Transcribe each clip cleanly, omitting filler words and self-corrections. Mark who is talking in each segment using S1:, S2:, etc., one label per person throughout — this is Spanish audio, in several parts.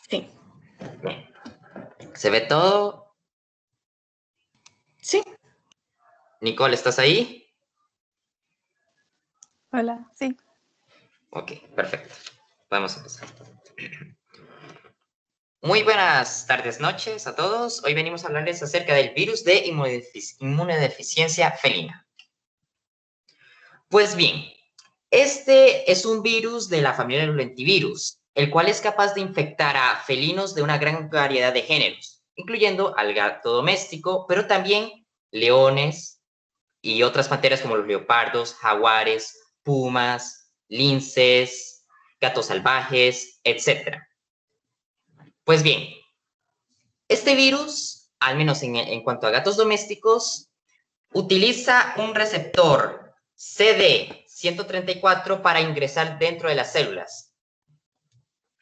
S1: Sí.
S2: Bien. ¿Se ve todo?
S1: Sí.
S2: Nicole, ¿estás ahí?
S3: Hola, sí.
S2: Ok, perfecto. Podemos empezar. Muy buenas tardes, noches a todos. Hoy venimos a hablarles acerca del virus de inmunodeficiencia felina. Pues bien, este es un virus de la familia de los lentivirus, el cual es capaz de infectar a felinos de una gran variedad de géneros, incluyendo al gato doméstico, pero también leones y otras panteras como los leopardos, jaguares, pumas, linces, gatos salvajes, etc. Pues bien, este virus, al menos en cuanto a gatos domésticos, utiliza un receptor CD134 para ingresar dentro de las células.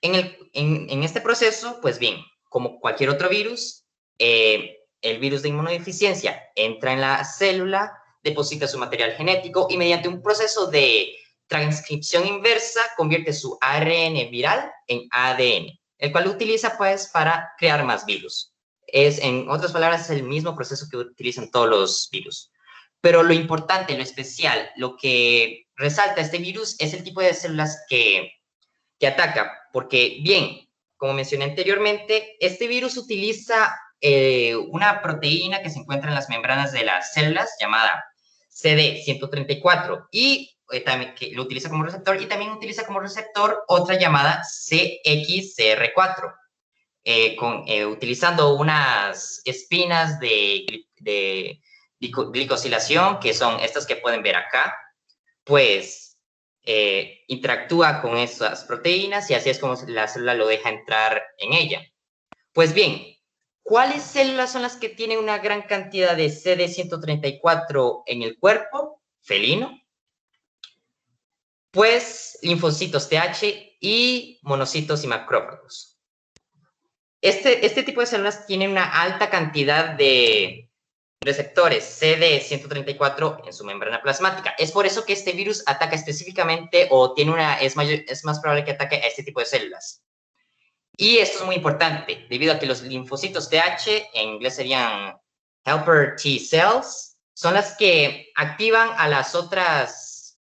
S2: En este proceso, pues bien, como cualquier otro virus, el virus de inmunodeficiencia entra en la célula, deposita su material genético y mediante un proceso de transcripción inversa convierte su ARN viral en ADN, el cual utiliza pues para crear más virus. En otras palabras, es el mismo proceso que utilizan todos los virus. Pero lo importante, lo especial, lo que resalta este virus es el tipo de células que ataca, porque bien, como mencioné anteriormente, este virus utiliza una proteína que se encuentra en las membranas de las células llamada CD134 y también que lo utiliza como receptor y también utiliza como receptor otra llamada CXCR4, utilizando unas espinas de glicosilación, que son estas que pueden ver acá, pues interactúa con esas proteínas y así es como la célula lo deja entrar en ella. Pues bien, ¿cuáles células son las que tienen una gran cantidad de CD134 en el cuerpo felino? Pues linfocitos TH y monocitos y macrófagos. Este tipo de células tienen una alta cantidad de receptores CD134 en su membrana plasmática. Es por eso que este virus ataca específicamente o es más probable que ataque a este tipo de células. Y esto es muy importante, debido a que los linfocitos TH, en inglés serían helper T cells, son las que activan a las otras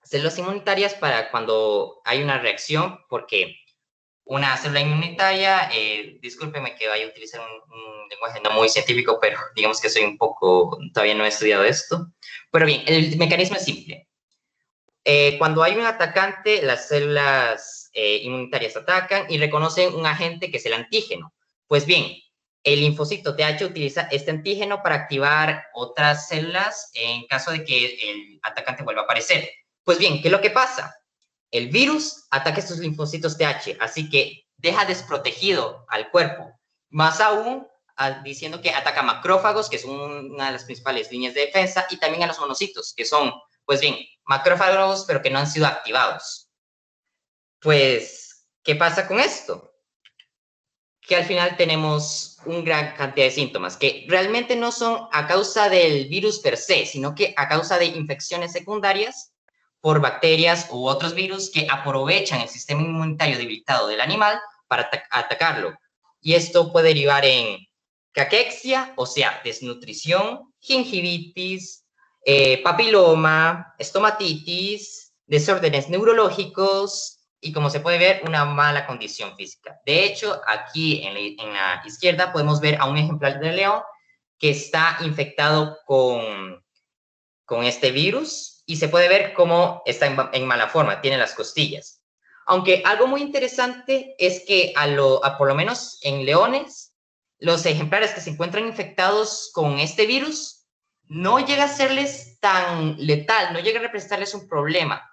S2: células inmunitarias para cuando hay una reacción, porque una célula inmunitaria, discúlpeme que vaya a utilizar un lenguaje no muy científico, pero digamos que soy un poco, todavía no he estudiado esto. Pero bien, el mecanismo es simple. Cuando hay un atacante, las células inmunitarias atacan y reconocen un agente que es el antígeno. Pues bien, el linfocito TH utiliza este antígeno para activar otras células en caso de que el atacante vuelva a aparecer. Pues bien, ¿qué es lo que pasa? El virus ataca estos linfocitos TH, así que deja desprotegido al cuerpo. Más aún, diciendo que ataca a macrófagos, que son una de las principales líneas de defensa, y también a los monocitos, que son, pues bien, macrófagos, pero que no han sido activados. Pues, ¿qué pasa con esto? Que al final tenemos una gran cantidad de síntomas, que realmente no son a causa del virus per se, sino que a causa de infecciones secundarias por bacterias u otros virus que aprovechan el sistema inmunitario debilitado del animal para atacarlo. Y esto puede derivar en caquexia, o sea, desnutrición, gingivitis, papiloma, estomatitis, desórdenes neurológicos y, como se puede ver, una mala condición física. De hecho, aquí en la izquierda podemos ver a un ejemplar de león que está infectado con este virus y se puede ver cómo está en mala forma, tiene las costillas. Aunque algo muy interesante es que por lo menos en leones, los ejemplares que se encuentran infectados con este virus no llega a serles tan letal, no llega a representarles un problema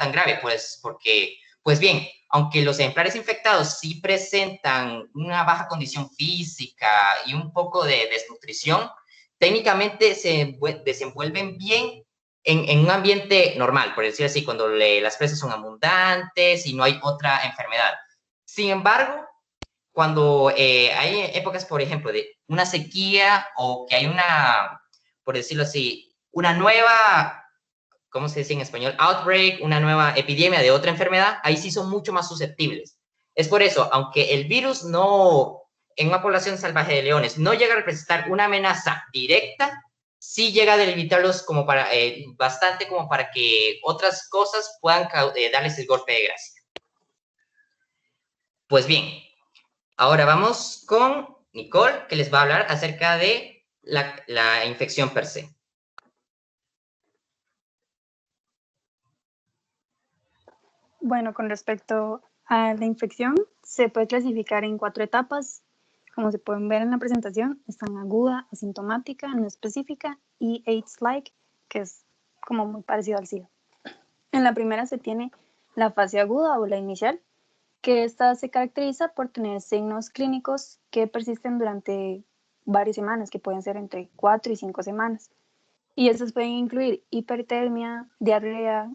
S2: tan grave, pues porque, pues bien, aunque los ejemplares infectados sí presentan una baja condición física y un poco de desnutrición, técnicamente se desenvuelven bien en un ambiente normal, por decir así, cuando las presas son abundantes y no hay otra enfermedad. Sin embargo, cuando hay épocas, por ejemplo, de una sequía o que hay una, por decirlo así, una nueva, ¿cómo se dice en español? Outbreak, una nueva epidemia de otra enfermedad, ahí sí son mucho más susceptibles. Es por eso, aunque el virus no, en una población salvaje de leones, no llega a representar una amenaza directa, sí llega a delimitarlos como para, bastante como para que otras cosas puedan darles el golpe de gracia. Pues bien, ahora vamos con Nicole, que les va a hablar acerca de la infección per se.
S1: Bueno, con respecto a la infección, se puede clasificar en 4 etapas. Como se pueden ver en la presentación, están aguda, asintomática, no específica y AIDS-like, que es como muy parecido al SIDA. En la primera se tiene la fase aguda o la inicial, que esta se caracteriza por tener signos clínicos que persisten durante varias semanas, que pueden ser entre 4 y 5 semanas. Y estos pueden incluir hipertermia, diarrea,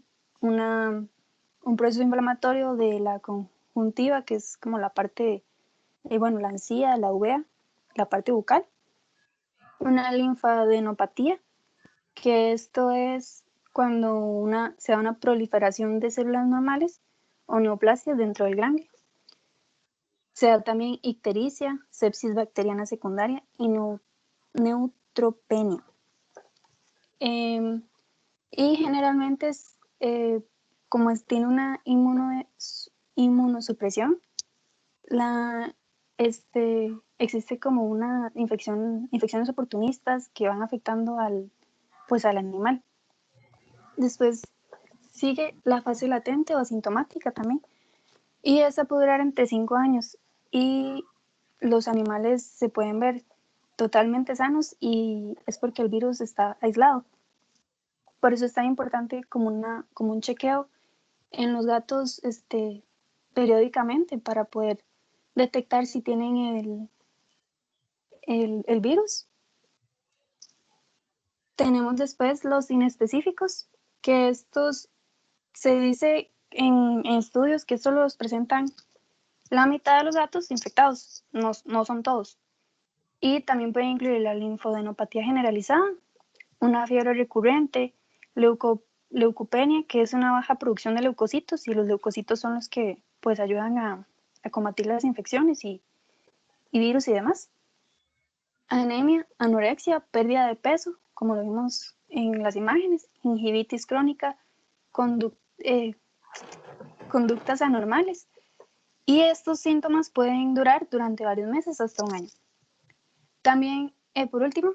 S1: un proceso inflamatorio de la conjuntiva, que es como la parte, bueno, la encía, la uvea, la parte bucal, una linfadenopatía, que esto es cuando se da una proliferación de células normales o neoplasias dentro del ganglio. Se da también ictericia, sepsis bacteriana secundaria y neutropenia. Y generalmente como tiene una inmunosupresión, existe como una infecciones oportunistas que van afectando al animal. Después sigue la fase latente o asintomática también, y esa puede durar entre 5 años, y los animales se pueden ver totalmente sanos y es porque el virus está aislado. Por eso es tan importante como un chequeo en los gatos periódicamente para poder detectar si tienen el virus. Tenemos después los inespecíficos, que estos se dice en estudios que estos los presentan la mitad de los gatos infectados, no son todos. Y también pueden incluir la linfadenopatía generalizada, una fiebre recurrente, leucopenia, que es una baja producción de leucocitos, y los leucocitos son los que pues ayudan a combatir las infecciones y virus y demás. Anemia, anorexia, pérdida de peso, como lo vimos en las imágenes, gingivitis crónica, conductas anormales. Y estos síntomas pueden durar durante varios meses hasta un año. También, por último,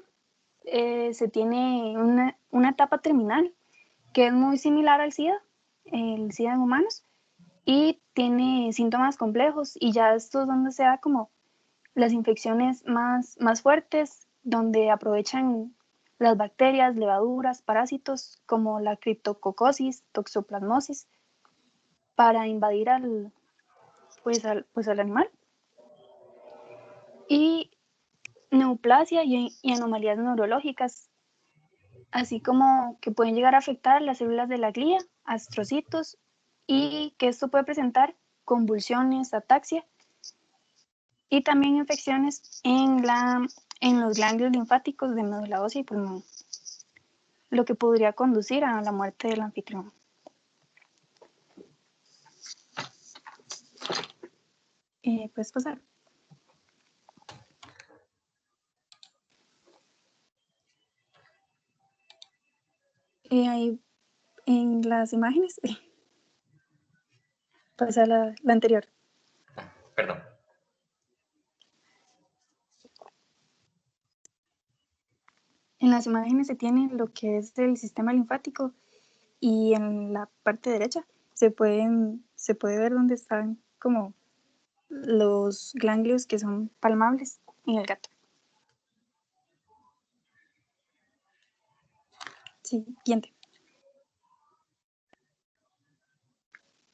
S1: se tiene una etapa terminal que es muy similar al SIDA, el SIDA en humanos, y tiene síntomas complejos, y ya esto es donde se da como las infecciones más fuertes, donde aprovechan las bacterias, levaduras, parásitos como la criptococosis, toxoplasmosis, para invadir al animal. Y neoplasia y anomalías neurológicas, así como que pueden llegar a afectar las células de la glía, astrocitos, y que esto puede presentar convulsiones, ataxia, y también infecciones en los ganglios linfáticos de médula ósea y pulmón, lo que podría conducir a la muerte del anfitrión. ¿Puedes pasar? Ahí en las imágenes, pasa la anterior.
S2: Perdón.
S1: En las imágenes se tiene lo que es el sistema linfático, y en la parte derecha se puede ver dónde están como los ganglios que son palmables en el gato. Siguiente.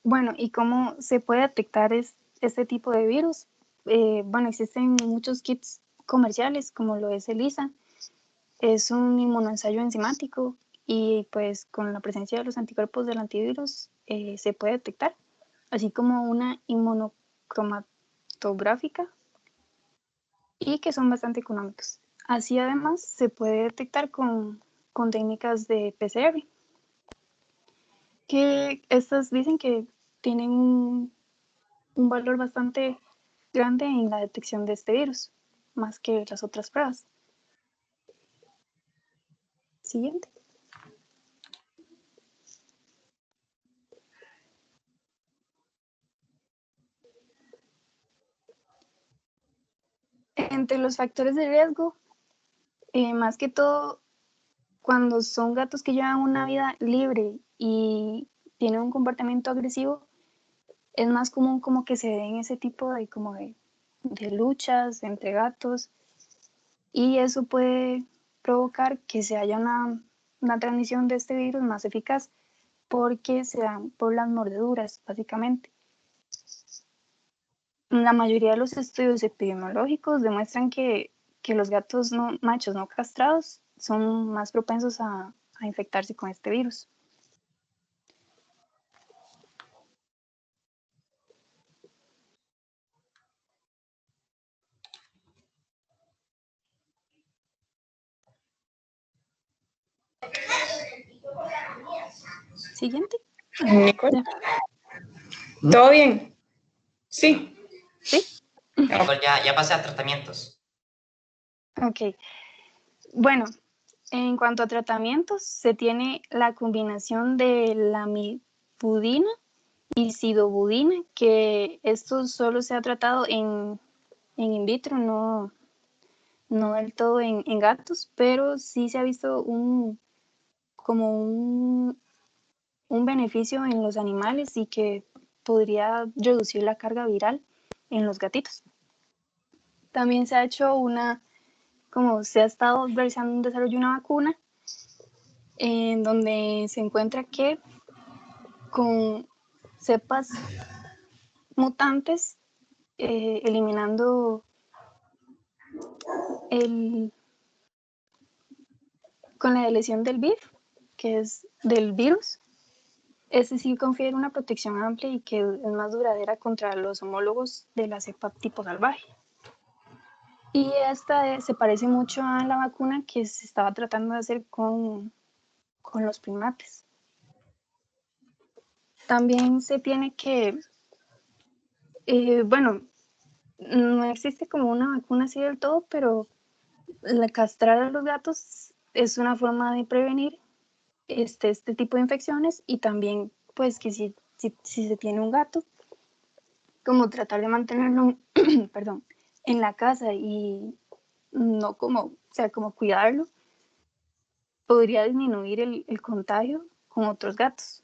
S1: Bueno, ¿y cómo se puede detectar este tipo de virus? Bueno, existen muchos kits comerciales, como lo es ELISA. Es un inmunoensayo enzimático, y pues con la presencia de los anticuerpos del antivirus se puede detectar, así como una inmunocromatográfica, y que son bastante económicos. Así además se puede detectar con técnicas de PCR, que estas dicen que tienen un un valor bastante grande en la detección de este virus, más que las otras pruebas. Siguiente. Entre los factores de riesgo, más que todo, cuando son gatos que llevan una vida libre y tienen un comportamiento agresivo, es más común como que se den ese tipo de, de luchas entre gatos, y eso puede provocar que se haya una transmisión de este virus más eficaz, porque se dan por las mordeduras, básicamente. La mayoría de los estudios epidemiológicos demuestran que los gatos machos no castrados son más propensos a infectarse con este virus. Siguiente.
S3: Nicole. ¿Todo bien? Sí.
S1: ¿Sí?
S2: Nicole, ya pasé a tratamientos.
S1: Ok. Bueno, en cuanto a tratamientos, se tiene la combinación de lamivudina y sidobudina, que esto solo se ha tratado en in vitro, no del todo en gatos, pero sí se ha visto un beneficio en los animales y que podría reducir la carga viral en los gatitos. También se ha hecho se ha estado realizando un desarrollo de una vacuna en donde se encuentra que con cepas mutantes, eliminando con la deleción del VIR, que es del virus, ese sí confiere una protección amplia y que es más duradera contra los homólogos de la cepa tipo salvaje. Y esta se parece mucho a la vacuna que se estaba tratando de hacer con los primates. También se tiene que, bueno, no existe como una vacuna así del todo, pero castrar a los gatos es una forma de prevenir este tipo de infecciones, y también pues que si se tiene un gato, como tratar de mantenerlo perdón, en la casa y no como cuidarlo, podría disminuir el contagio con otros gatos.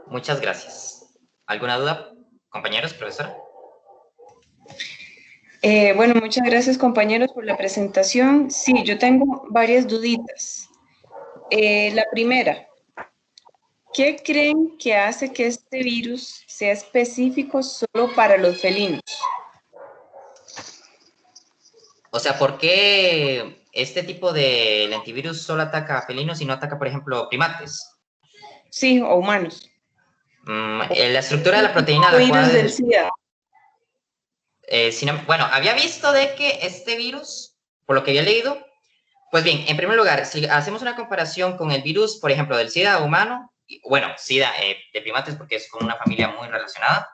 S2: Muchas gracias. ¿Alguna duda, compañeros, profesora?
S3: Bueno, muchas gracias, compañeros, por la presentación. Sí, yo tengo varias duditas. La primera, ¿qué creen que hace que este virus sea específico solo para los felinos?
S2: O sea, ¿por qué este tipo de antivirus solo ataca a felinos y no ataca, por ejemplo, primates?
S3: Sí, o humanos.
S2: La estructura de la proteína
S3: El
S2: a la
S3: virus del
S2: cual...
S3: SIDA.
S2: Bueno, había visto de que este virus, por lo que había leído, pues bien, en primer lugar, si hacemos una comparación con el virus, por ejemplo, del SIDA humano, bueno, SIDA de primates porque es como una familia muy relacionada,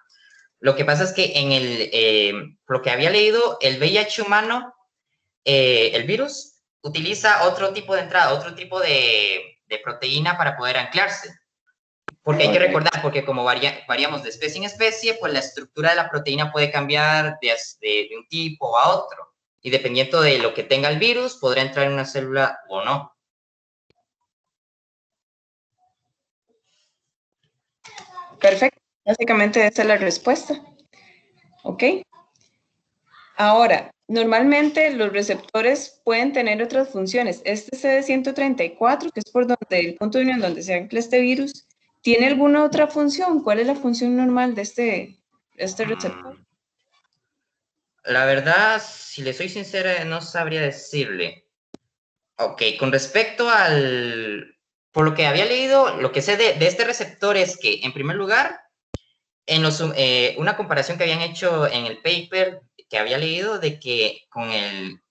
S2: lo que pasa es que por lo que había leído, el VIH humano, el virus, utiliza otro tipo de entrada, otro tipo de proteína para poder anclarse. Porque hay que recordar, porque como variamos de especie en especie, pues la estructura de la proteína puede cambiar de un tipo a otro. Y dependiendo de lo que tenga el virus, podrá entrar en una célula o no.
S3: Perfecto. Básicamente esa es la respuesta. ¿Ok? Ahora, normalmente los receptores pueden tener otras funciones. Este CD134, que es por donde el punto de unión donde se ancla este virus, ¿tiene alguna otra función? ¿Cuál es la función normal de este receptor?
S2: La verdad, si le soy sincera, no sabría decirle. Ok, con respecto por lo que había leído, lo que sé de este receptor es que, en primer lugar, una comparación que habían hecho en el paper que había leído de que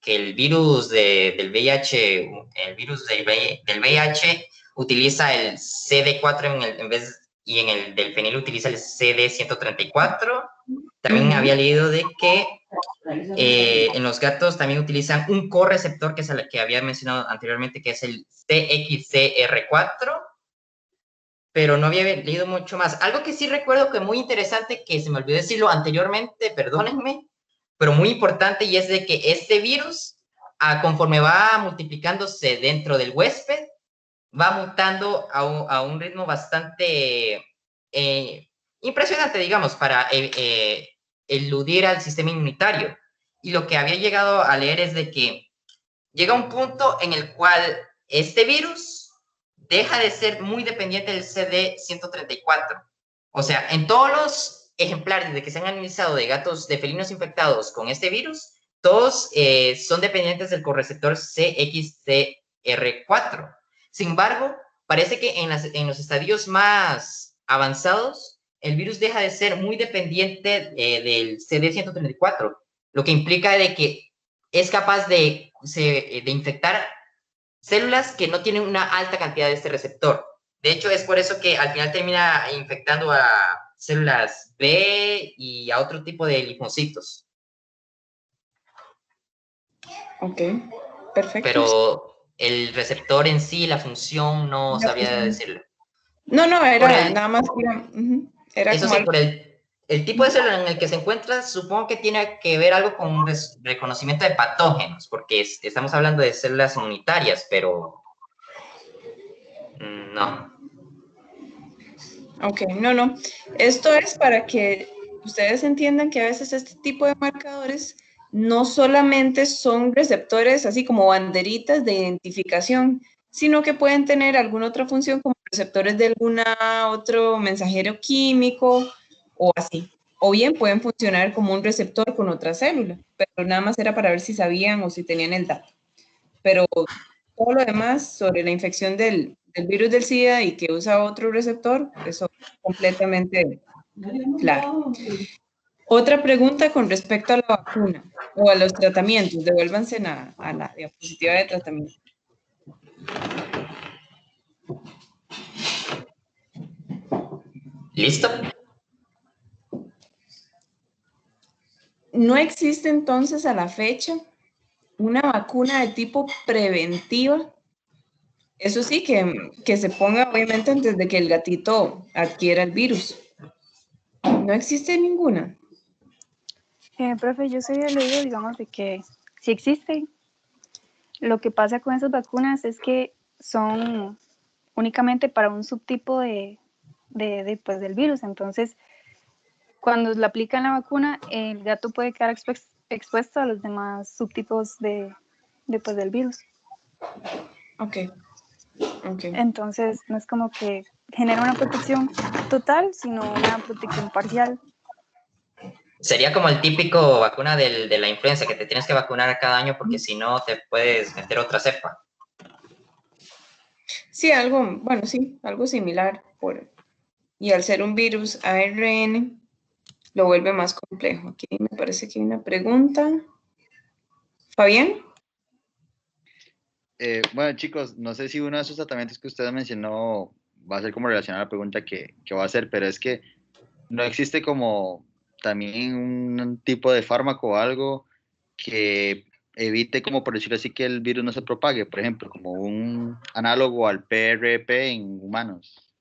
S2: que el virus del VIH, el virus del VIH utiliza el CD4 y en el del fenil utiliza el CD134. También había leído de que en los gatos también utilizan un correceptor, que es el que había mencionado anteriormente, que es el CXCR4, pero no había leído mucho más. Algo que sí recuerdo que muy interesante, que se me olvidó decirlo anteriormente, perdónenme, pero muy importante, y es de que este virus, conforme va multiplicándose dentro del huésped, va mutando a un ritmo bastante impresionante, digamos, para eludir al sistema inmunitario. Y lo que había llegado a leer es de que llega un punto en el cual este virus deja de ser muy dependiente del CD134. O sea, en todos los ejemplares de que se han analizado de gatos, de felinos infectados con este virus, todos son dependientes del correceptor CXCR4. Sin embargo, parece que en los estadios más avanzados, el virus deja de ser muy dependiente del CD134, lo que implica de que es capaz de infectar células que no tienen una alta cantidad de este receptor. De hecho, es por eso que al final termina infectando a células B y a otro tipo de linfocitos.
S3: Ok, perfecto.
S2: Pero el receptor en sí, la función, no sabía decirlo.
S3: No, era nada más. Era
S2: eso
S3: como
S2: sí,
S3: algo.
S2: por el tipo de célula en el que se encuentra, supongo que tiene que ver algo con un reconocimiento de patógenos, porque estamos hablando de células inmunitarias, pero no.
S3: Ok, no. Esto es para que ustedes entiendan que a veces este tipo de marcadores no solamente son receptores así como banderitas de identificación, sino que pueden tener alguna otra función como receptores de alguna otro mensajero químico o así. O bien pueden funcionar como un receptor con otra célula, pero nada más era para ver si sabían o si tenían el dato. Pero todo lo demás sobre la infección del virus del SIDA y que usa otro receptor, eso completamente claro. Otra pregunta con respecto a la vacuna o a los tratamientos. Devuélvanse a la diapositiva de tratamiento.
S2: ¿Listo?
S3: No existe entonces a la fecha una vacuna de tipo preventiva. Eso sí, que se ponga obviamente antes de que el gatito adquiera el virus. No existe ninguna.
S1: Profe, yo sí había leído, digamos, de que sí existe. Lo que pasa con esas vacunas es que son únicamente para un subtipo pues, del virus. Entonces, cuando le aplican la vacuna, el gato puede quedar expuesto a los demás subtipos pues, del virus.
S3: Ok.
S1: Entonces, no es como que genera una protección total, sino una protección parcial.
S2: Sería como el típico vacuna de la influenza, que te tienes que vacunar cada año porque si no te puedes meter otra cepa.
S3: Sí, algo similar. Y al ser un virus ARN, lo vuelve más complejo. Aquí me parece que hay una pregunta. ¿Fabián?
S4: Bueno, chicos, no sé si uno de esos tratamientos que usted mencionó va a ser como relacionado a la pregunta que va a hacer, pero es que no existe como también un tipo de fármaco o algo que evite, como por decirlo así, que el virus no se propague, por ejemplo, como un análogo al PRP en humanos.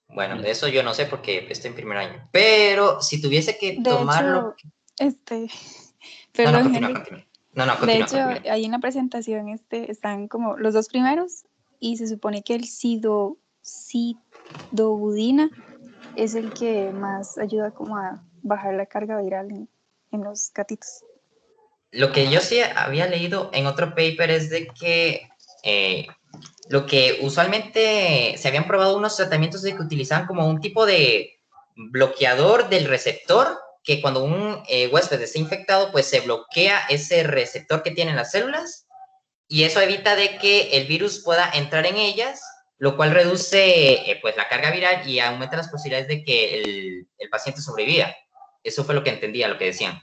S2: Bueno, de eso yo no sé porque estoy en primer año. Pero si tuviese que
S1: De
S2: tomarlo...
S1: hecho,
S2: No,
S1: perdón,
S2: continúa,
S1: Henry.
S2: continúa. No,
S1: De
S2: continúa,
S1: hecho,
S2: continúa.
S1: ahí en la presentación están como los dos primeros y se supone que el sidobudina es el que más ayuda como a bajar la carga viral en los gatitos.
S2: Lo que yo sí había leído en otro paper es de que lo que usualmente se habían probado unos tratamientos de que utilizaban como un tipo de bloqueador del receptor, que cuando un huésped está infectado, pues se bloquea ese receptor que tienen las células y eso evita de que el virus pueda entrar en ellas, lo cual reduce pues la carga viral y aumenta las posibilidades de que el paciente sobreviva. Eso fue lo que entendía, lo que decían.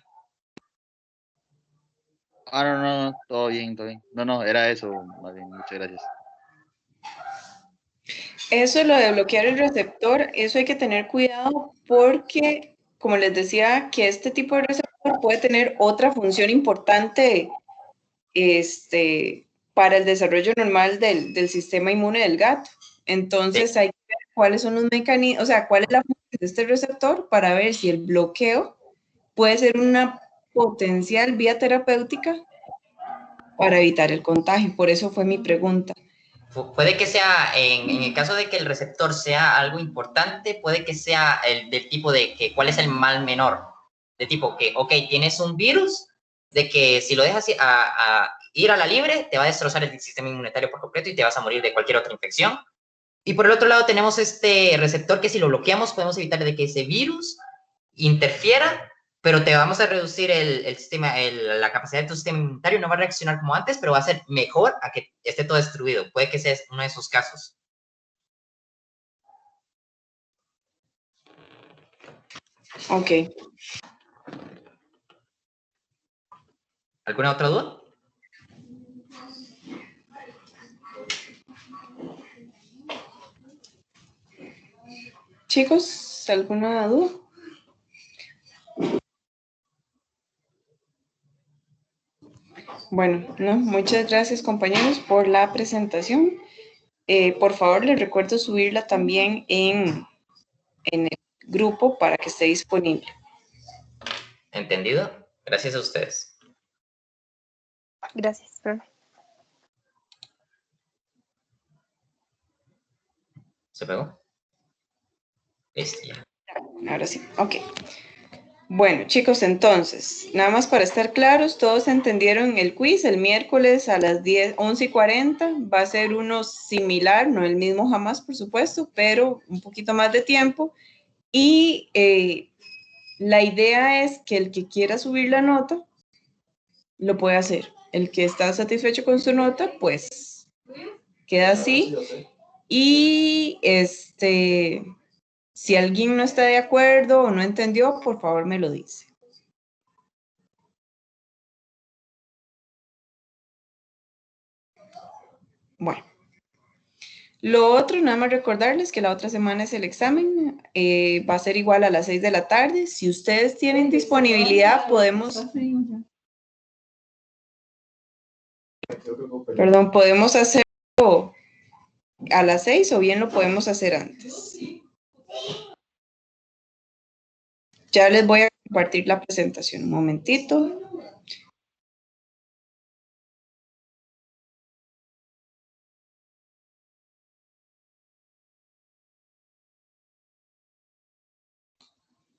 S4: No, todo bien, todo bien. No, era eso, más bien, muchas gracias.
S3: Eso, lo de bloquear el receptor, eso hay que tener cuidado porque, como les decía, que este tipo de receptor puede tener otra función importante para el desarrollo normal del sistema inmune del gato. Entonces
S2: Sí.
S3: hay que ver cuáles son los mecanismos, o sea, cuál es la función de este receptor para ver si el bloqueo puede ser una potencial vía terapéutica para evitar el contagio. Por eso fue mi pregunta.
S2: Puede que sea, en el caso de que el receptor sea algo importante, puede que sea el del tipo de que cuál es el mal menor. De tipo que, ok, tienes un virus, de que si lo dejas ir a la libre, te va a destrozar el sistema inmunitario por completo y te vas a morir de cualquier otra infección. Y por el otro lado tenemos este receptor que si lo bloqueamos podemos evitar de que ese virus interfiera, pero te vamos a reducir el sistema, la capacidad de tu sistema inmunitario, no va a reaccionar como antes, pero va a ser mejor a que esté todo destruido. Puede que sea uno de esos casos.
S3: Ok.
S2: ¿Alguna otra duda?
S3: Chicos, ¿alguna duda? Bueno, no, muchas gracias compañeros por la presentación. Por favor, les recuerdo subirla también en el grupo para que esté disponible.
S2: ¿Entendido? Gracias a ustedes.
S1: Gracias, profe.
S2: ¿Se pegó? Listo, ya.
S3: Ahora sí, ok. Bueno, chicos, entonces, nada más para estar claros, todos entendieron el quiz el miércoles a las 11:40. Va a ser uno similar, no el mismo jamás, por supuesto, pero un poquito más de tiempo. Y la idea es que el que quiera subir la nota, lo puede hacer. El que está satisfecho con su nota, pues queda así. Y si alguien no está de acuerdo o no entendió, por favor me lo dice. Bueno, lo otro, nada más recordarles que la otra semana es el examen, va a ser igual a las 6 de la tarde. Si ustedes tienen disponibilidad, podemos hacerlo a las 6 o bien lo podemos hacer antes. Ya les voy a compartir la presentación, un momentito.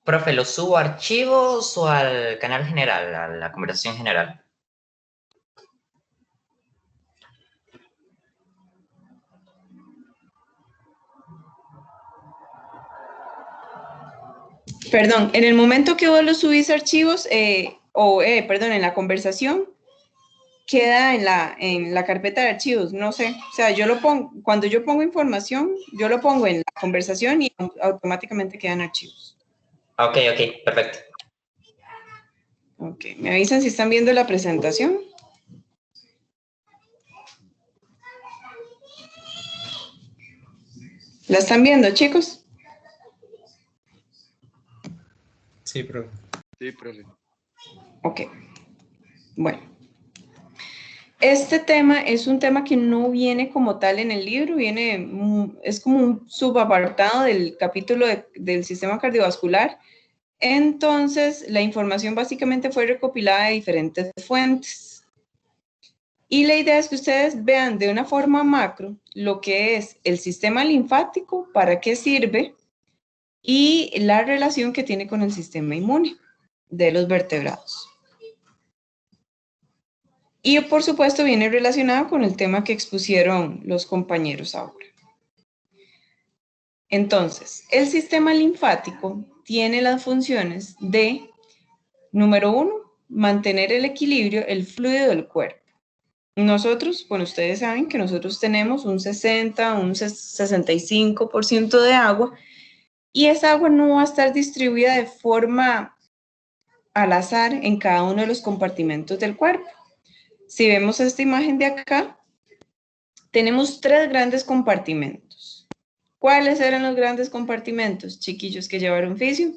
S2: Profe, ¿lo subo a archivos o al canal general, a la conversación general?
S3: Perdón, en el momento que vos lo subís a archivos, en la conversación, queda en la carpeta de archivos, no sé, o sea, yo lo pongo, cuando yo pongo información, yo lo pongo en la conversación y automáticamente quedan archivos.
S2: Ok, perfecto.
S3: Ok, ¿me avisan si están viendo la presentación? ¿La están viendo, chicos?
S5: Sí, profe.
S4: Sí, profe.
S3: Ok, bueno. Este tema es un tema que no viene como tal en el libro, es como un subapartado del capítulo del sistema cardiovascular. Entonces, la información básicamente fue recopilada de diferentes fuentes. Y la idea es que ustedes vean de una forma macro lo que es el sistema linfático, para qué sirve y la relación que tiene con el sistema inmune de los vertebrados. Y por supuesto viene relacionado con el tema que expusieron los compañeros ahora. Entonces, el sistema linfático tiene las funciones de, número 1, mantener el equilibrio, el fluido del cuerpo. Nosotros, bueno, ustedes saben que nosotros tenemos un 60, un 65% de agua y esa agua no va a estar distribuida de forma al azar en cada uno de los compartimentos del cuerpo. Si vemos esta imagen de acá, tenemos 3 grandes compartimentos. ¿Cuáles eran los grandes compartimentos, chiquillos, que llevaron fisio?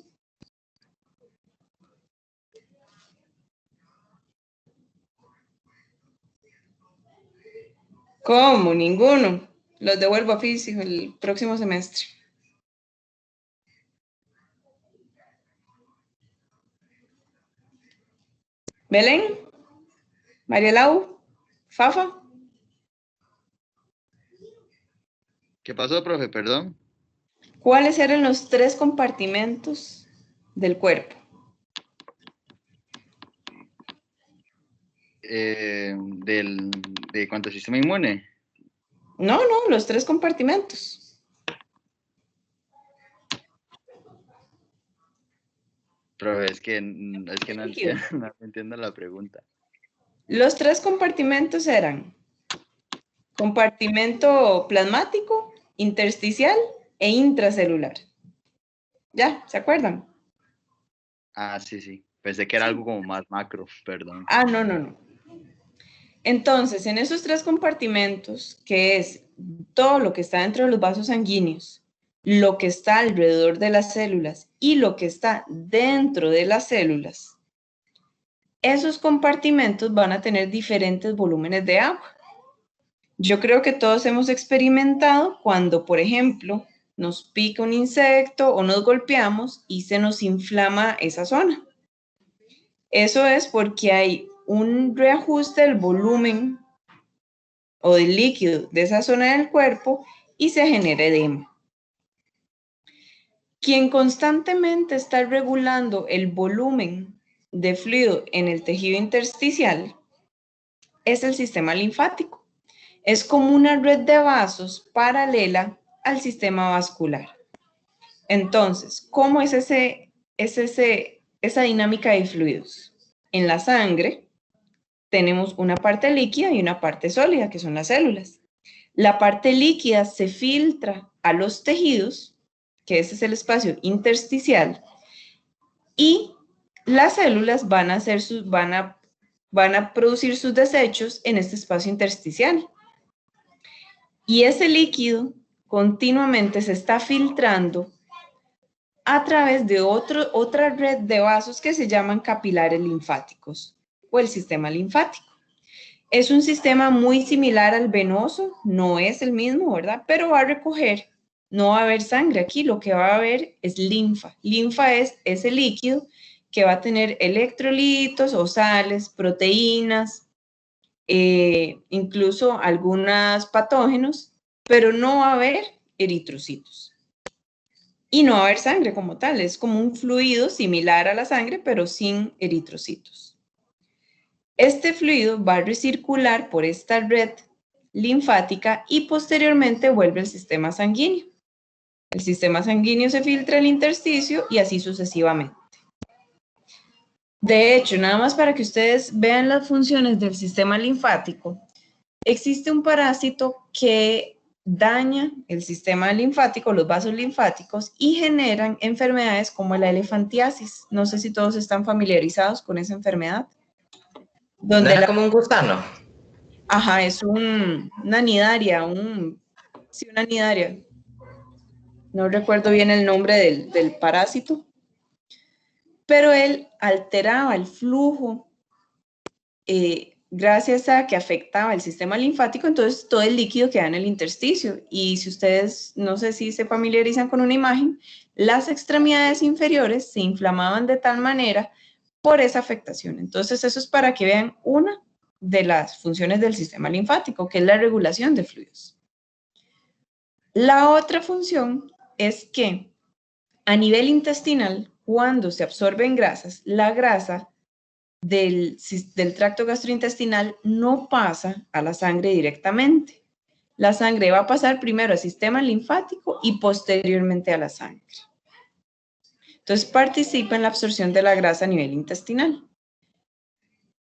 S3: ¿Cómo? Ninguno. Los devuelvo a fisio el próximo semestre. Belén, María Lau, Fafa.
S4: ¿Qué pasó, profe? Perdón.
S3: ¿Cuáles eran los 3 compartimentos del cuerpo?
S4: ¿De cuánto sistema inmune?
S3: No, los 3 compartimentos.
S4: Profe, es que no entiendo la pregunta.
S3: Los 3 compartimentos eran compartimento plasmático, intersticial e intracelular. ¿Ya? ¿Se acuerdan?
S4: Ah, sí. Pensé que era algo como más macro, perdón.
S3: Ah, no. Entonces, en esos 3 compartimentos, que es todo lo que está dentro de los vasos sanguíneos, lo que está alrededor de las células y lo que está dentro de las células, esos compartimentos van a tener diferentes volúmenes de agua. Yo creo que todos hemos experimentado cuando, por ejemplo, nos pica un insecto o nos golpeamos y se nos inflama esa zona. Eso es porque hay un reajuste del volumen o del líquido de esa zona del cuerpo y se genera edema. Quien constantemente está regulando el volumen de fluido en el tejido intersticial es el sistema linfático. Es como una red de vasos paralela al sistema vascular. Entonces, ¿cómo es esa dinámica de fluidos? En la sangre tenemos una parte líquida y una parte sólida, que son las células. La parte líquida se filtra a los tejidos, que ese es el espacio intersticial, y las células van a producir sus desechos en este espacio intersticial. Y ese líquido continuamente se está filtrando a través de otra red de vasos que se llaman capilares linfáticos o el sistema linfático. Es un sistema muy similar al venoso, no es el mismo, ¿verdad? Pero va a recoger, no va a haber sangre aquí, lo que va a haber es linfa. Linfa es ese líquido que va a tener electrolitos o sales, proteínas, incluso algunos patógenos, pero no va a haber eritrocitos. Y no va a haber sangre como tal, es como un fluido similar a la sangre, pero sin eritrocitos. Este fluido va a recircular por esta red linfática y posteriormente vuelve al sistema sanguíneo. El sistema sanguíneo se filtra al intersticio y así sucesivamente. De hecho, nada más para que ustedes vean las funciones del sistema linfático, existe un parásito que daña el sistema linfático, los vasos linfáticos, y generan enfermedades como la elefantiasis. No sé si todos están familiarizados con esa enfermedad.
S2: ¿No era como un gusano?
S3: Ajá, es una nidaria, una nidaria. No recuerdo bien el nombre del parásito, pero él alteraba el flujo gracias a que afectaba el sistema linfático, entonces todo el líquido queda en el intersticio. Y si ustedes, no sé si se familiarizan con una imagen, las extremidades inferiores se inflamaban de tal manera por esa afectación. Entonces eso es para que vean una de las funciones del sistema linfático, que es la regulación de fluidos. La otra función es que a nivel intestinal, cuando se absorben grasas, la grasa del tracto gastrointestinal no pasa a la sangre directamente. La sangre va a pasar primero al sistema linfático y posteriormente a la sangre. Entonces participa en la absorción de la grasa a nivel intestinal.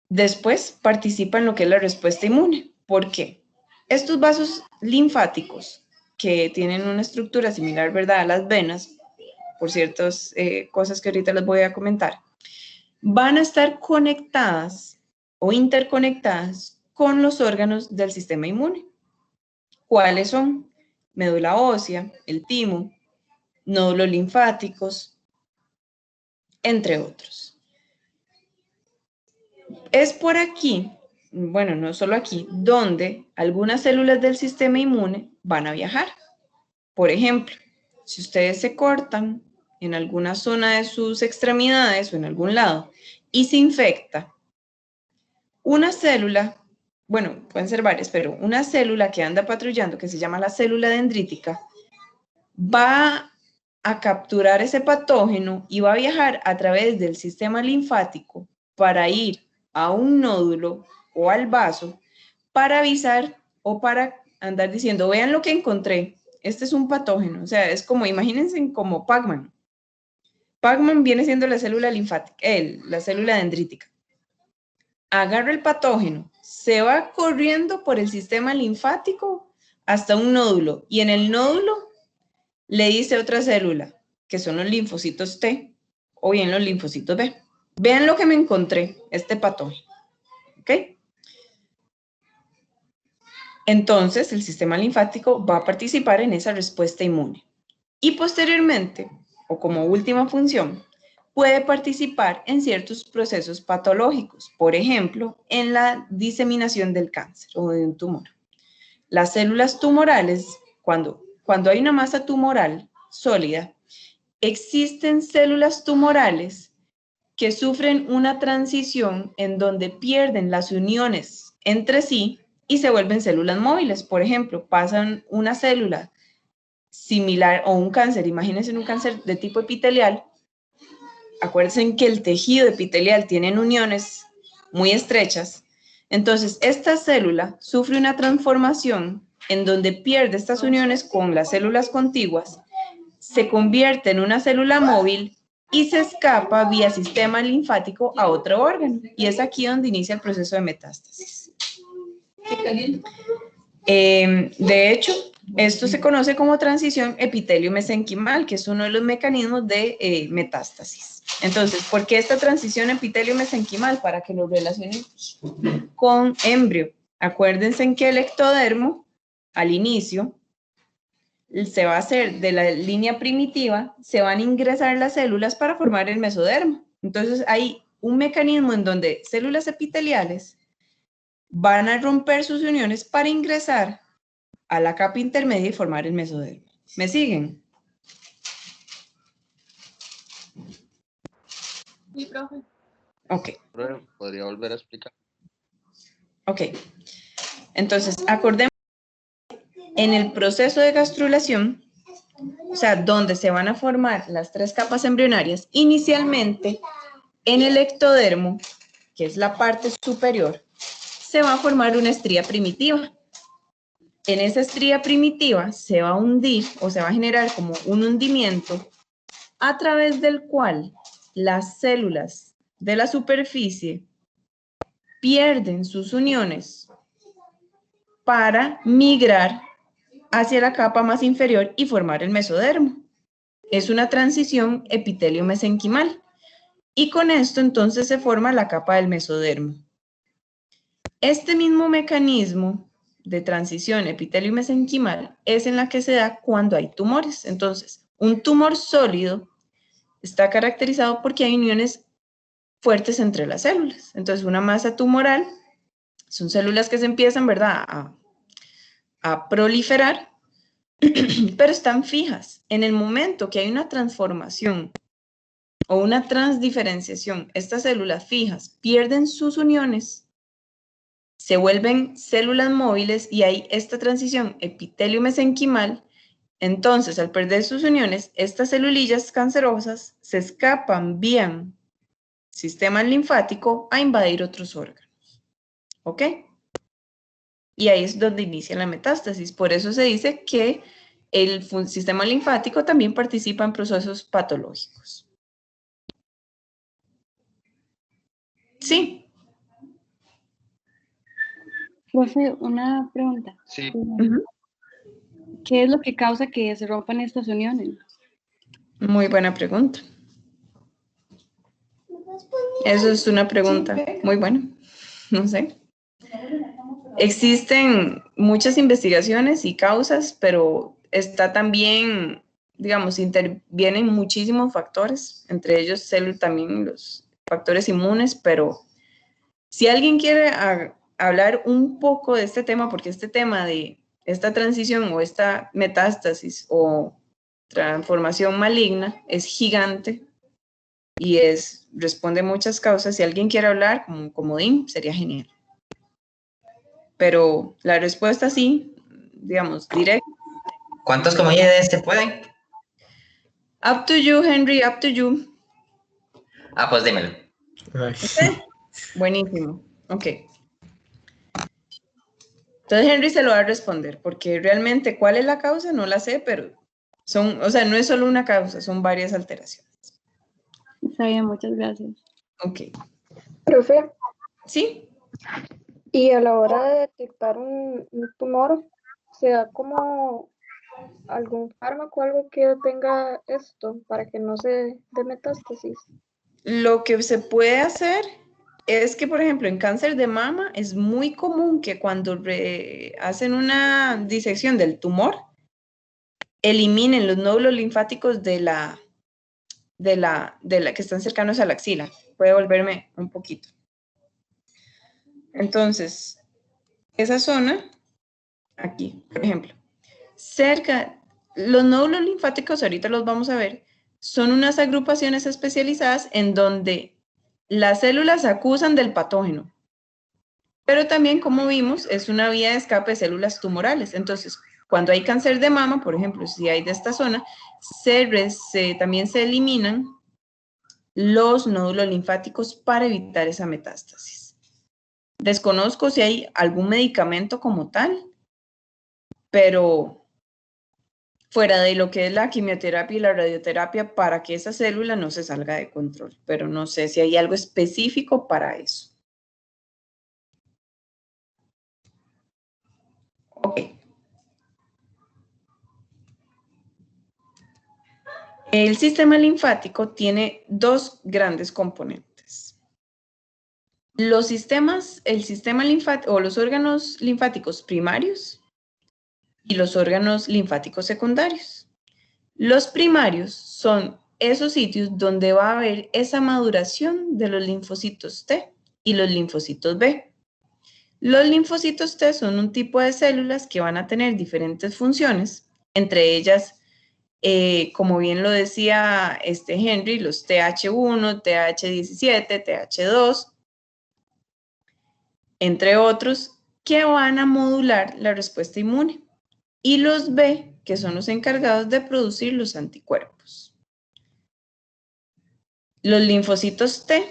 S3: Después participa en lo que es la respuesta inmune. ¿Por qué? Estos vasos linfáticos, que tienen una estructura similar, ¿verdad?, a las venas, por ciertas cosas que ahorita les voy a comentar, van a estar conectadas o interconectadas con los órganos del sistema inmune. ¿Cuáles son? médula ósea, el timo, nódulos linfáticos, entre otros. Es por aquí, bueno, no solo aquí, donde algunas células del sistema inmune van a viajar. Por ejemplo, si ustedes se cortan en alguna zona de sus extremidades o en algún lado y se infecta, una célula, bueno, pueden ser varias, pero una célula que anda patrullando, que se llama la célula dendrítica, va a capturar ese patógeno y va a viajar a través del sistema linfático para ir a un nódulo o al vaso para avisar o para andar diciendo, vean lo que encontré, este es un patógeno. O sea, es como, imagínense como Pac-Man. Pac-Man viene siendo la célula linfática, la célula dendrítica. Agarra el patógeno, se va corriendo por el sistema linfático hasta un nódulo y en el nódulo le dice a otra célula, que son los linfocitos T o bien los linfocitos B. Vean lo que me encontré, este patógeno. ¿Ok? Entonces, el sistema linfático va a participar en esa respuesta inmune. Y posteriormente, o como última función, puede participar en ciertos procesos patológicos, por ejemplo, en la diseminación del cáncer o de un tumor. Las células tumorales, cuando hay una masa tumoral sólida, existen células tumorales que sufren una transición en donde pierden las uniones entre sí y se vuelven células móviles. Por ejemplo, pasan una célula similar o un cáncer, imagínense un cáncer de tipo epitelial. Acuérdense que el tejido epitelial tiene uniones muy estrechas. Entonces, esta célula sufre una transformación en donde pierde estas uniones con las células contiguas, se convierte en una célula móvil y se escapa vía sistema linfático a otro órgano. Y es aquí donde inicia el proceso de metástasis. De hecho, esto se conoce como transición epitelio-mesenquimal, que es uno de los mecanismos de metástasis. Entonces, ¿por qué esta transición epitelio-mesenquimal? Para que lo relacionen con embrio. Acuérdense en que el ectodermo, al inicio, se va a hacer de la línea primitiva, se van a ingresar las células para formar el mesodermo. Entonces, hay un mecanismo en donde células epiteliales van a romper sus uniones para ingresar a la capa intermedia y formar el mesodermo. ¿Me siguen?
S1: Sí, profe.
S3: Ok.
S4: ¿Podría volver a explicar?
S3: Ok. Entonces, acordemos en el proceso de gastrulación, o sea, donde se van a formar las 3 capas embrionarias, inicialmente en el ectodermo, que es la parte superior, se va a formar una estría primitiva. En esa estría primitiva se va a hundir o se va a generar como un hundimiento a través del cual las células de la superficie pierden sus uniones para migrar hacia la capa más inferior y formar el mesodermo. Es una transición epitelio-mesenquimal. Y con esto entonces se forma la capa del mesodermo. Este mismo mecanismo de transición epitelio-mesenquimal es en la que se da cuando hay tumores. Entonces, un tumor sólido está caracterizado porque hay uniones fuertes entre las células. Entonces, una masa tumoral son células que se empiezan, ¿verdad?, a proliferar, pero están fijas. En el momento que hay una transformación o una transdiferenciación, estas células fijas pierden sus uniones, se vuelven células móviles y hay esta transición epitelio-mesenquimal. Entonces, al perder sus uniones, estas celulillas cancerosas se escapan vía sistema linfático a invadir otros órganos. ¿Ok? Y ahí es donde inicia la metástasis. Por eso se dice que el sistema linfático también participa en procesos patológicos. Sí.
S6: Profe, una pregunta.
S4: Sí.
S6: ¿Qué es lo que causa que se rompan estas uniones?
S3: Muy buena pregunta. Eso es una pregunta muy buena. No sé. Existen muchas investigaciones y causas, pero está también, digamos, intervienen muchísimos factores, entre ellos también los factores inmunes, pero si alguien quiere hablar un poco de este tema, porque este tema de esta transición o esta metástasis o transformación maligna es gigante y responde a muchas causas. Si alguien quiere hablar como un comodín, sería genial. Pero la respuesta sí, digamos, directa.
S2: ¿Cuántos comodines se pueden?
S3: Up to you, Henry, up to you.
S2: Ah, pues dímelo.
S5: Ay.
S3: Buenísimo. Ok. Entonces Henry se lo va a responder, porque realmente cuál es la causa no la sé, pero o sea, no es solo una causa, son varias alteraciones.
S6: Está bien, muchas gracias.
S3: Ok.
S7: Profe,
S3: ¿Sí?
S7: y a la hora de detectar un tumor, ¿se da como algún fármaco, algo que detenga esto para que no se dé metástasis?
S3: Lo que se puede hacer es que, por ejemplo, en cáncer de mama es muy común que cuando hacen una disección del tumor, eliminen los nódulos linfáticos de la que están cercanos a la axila. Puede volverme un poquito. Entonces, esa zona, aquí, por ejemplo, los nódulos linfáticos, ahorita los vamos a ver, son unas agrupaciones especializadas en donde las células acusan del patógeno. Pero también, como vimos, es una vía de escape de células tumorales. Entonces, cuando hay cáncer de mama, por ejemplo, si hay de esta zona, también se eliminan los nódulos linfáticos para evitar esa metástasis. Desconozco si hay algún medicamento como tal, pero fuera de lo que es la quimioterapia y la radioterapia para que esa célula no se salga de control, pero no sé si hay algo específico para eso. Ok. El sistema linfático tiene dos grandes componentes. El sistema linfático o los órganos linfáticos primarios y los órganos linfáticos secundarios. Los primarios son esos sitios donde va a haber esa maduración de los linfocitos T y los linfocitos B. Los linfocitos T son un tipo de células que van a tener diferentes funciones, entre ellas, como bien lo decía Henry, los TH1, TH17, TH2, entre otros, que van a modular la respuesta inmune. Y los B, que son los encargados de producir los anticuerpos. Los linfocitos T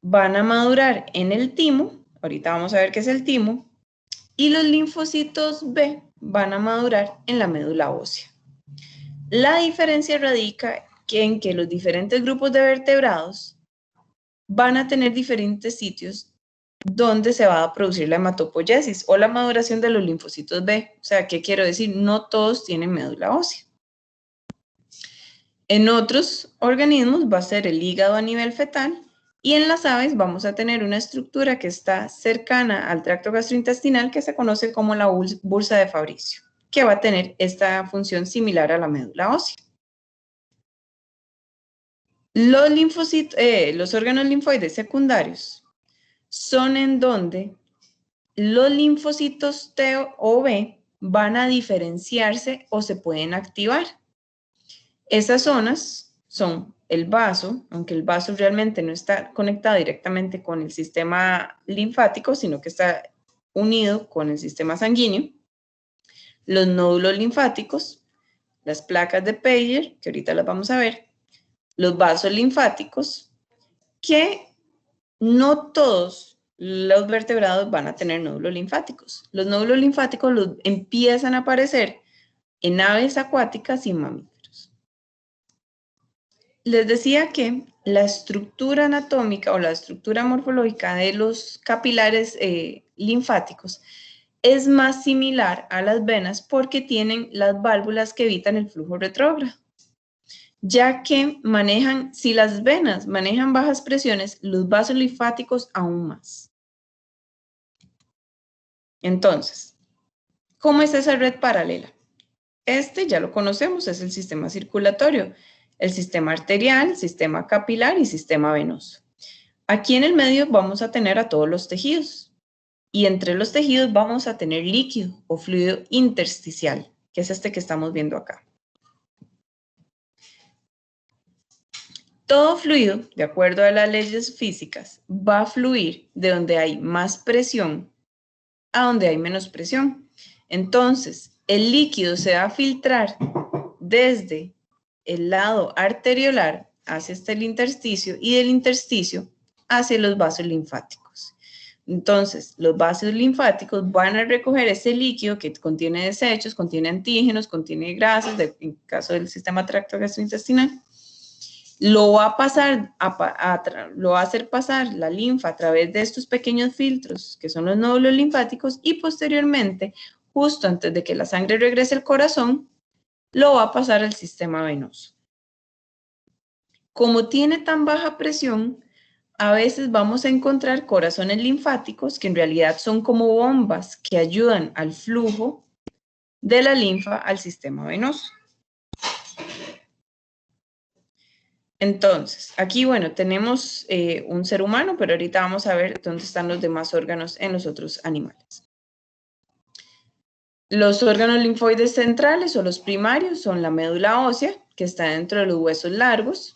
S3: van a madurar en el timo, ahorita vamos a ver qué es el timo, y los linfocitos B van a madurar en la médula ósea. La diferencia radica en que los diferentes grupos de vertebrados van a tener diferentes sitios donde se va a producir la hematopoiesis o la maduración de los linfocitos B. O sea, ¿qué quiero decir? No todos tienen médula ósea. En otros organismos va a ser el hígado a nivel fetal y en las aves vamos a tener una estructura que está cercana al tracto gastrointestinal que se conoce como la bursa de Fabricio, que va a tener esta función similar a la médula ósea. Los órganos linfoides secundarios son en donde los linfocitos T o B van a diferenciarse o se pueden activar. Esas zonas son el vaso, aunque el vaso realmente no está conectado directamente con el sistema linfático, sino que está unido con el sistema sanguíneo, los nódulos linfáticos, las placas de Peyerl, que ahorita las vamos a ver, los vasos linfáticos, que no todos los vertebrados van a tener nódulos linfáticos. Los nódulos linfáticos empiezan a aparecer en aves acuáticas y mamíferos. Les decía que la estructura anatómica o la estructura morfológica de los capilares linfáticos es más similar a las venas porque tienen las válvulas que evitan el flujo retrógrado, ya que si las venas manejan bajas presiones, los vasos linfáticos aún más. Entonces, ¿cómo es esa red paralela? Este ya lo conocemos, es el sistema circulatorio, el sistema arterial, sistema capilar y sistema venoso. Aquí en el medio vamos a tener a todos los tejidos y entre los tejidos vamos a tener líquido o fluido intersticial, que es este que estamos viendo acá. Todo fluido, de acuerdo a las leyes físicas, va a fluir de donde hay más presión a donde hay menos presión. Entonces, el líquido se va a filtrar desde el lado arteriolar hacia el intersticio y del intersticio hacia los vasos linfáticos. Entonces, los vasos linfáticos van a recoger ese líquido que contiene desechos, contiene antígenos, contiene grasas, en el caso del sistema tracto gastrointestinal. Lo va a hacer pasar la linfa a través de estos pequeños filtros, que son los nódulos linfáticos, y posteriormente, justo antes de que la sangre regrese al corazón, lo va a pasar al sistema venoso. Como tiene tan baja presión, a veces vamos a encontrar corazones linfáticos que en realidad son como bombas que ayudan al flujo de la linfa al sistema venoso. Entonces, aquí, bueno, tenemos un ser humano, pero ahorita vamos a ver dónde están los demás órganos en los otros animales. Los órganos linfoides centrales o los primarios son la médula ósea, que está dentro de los huesos largos,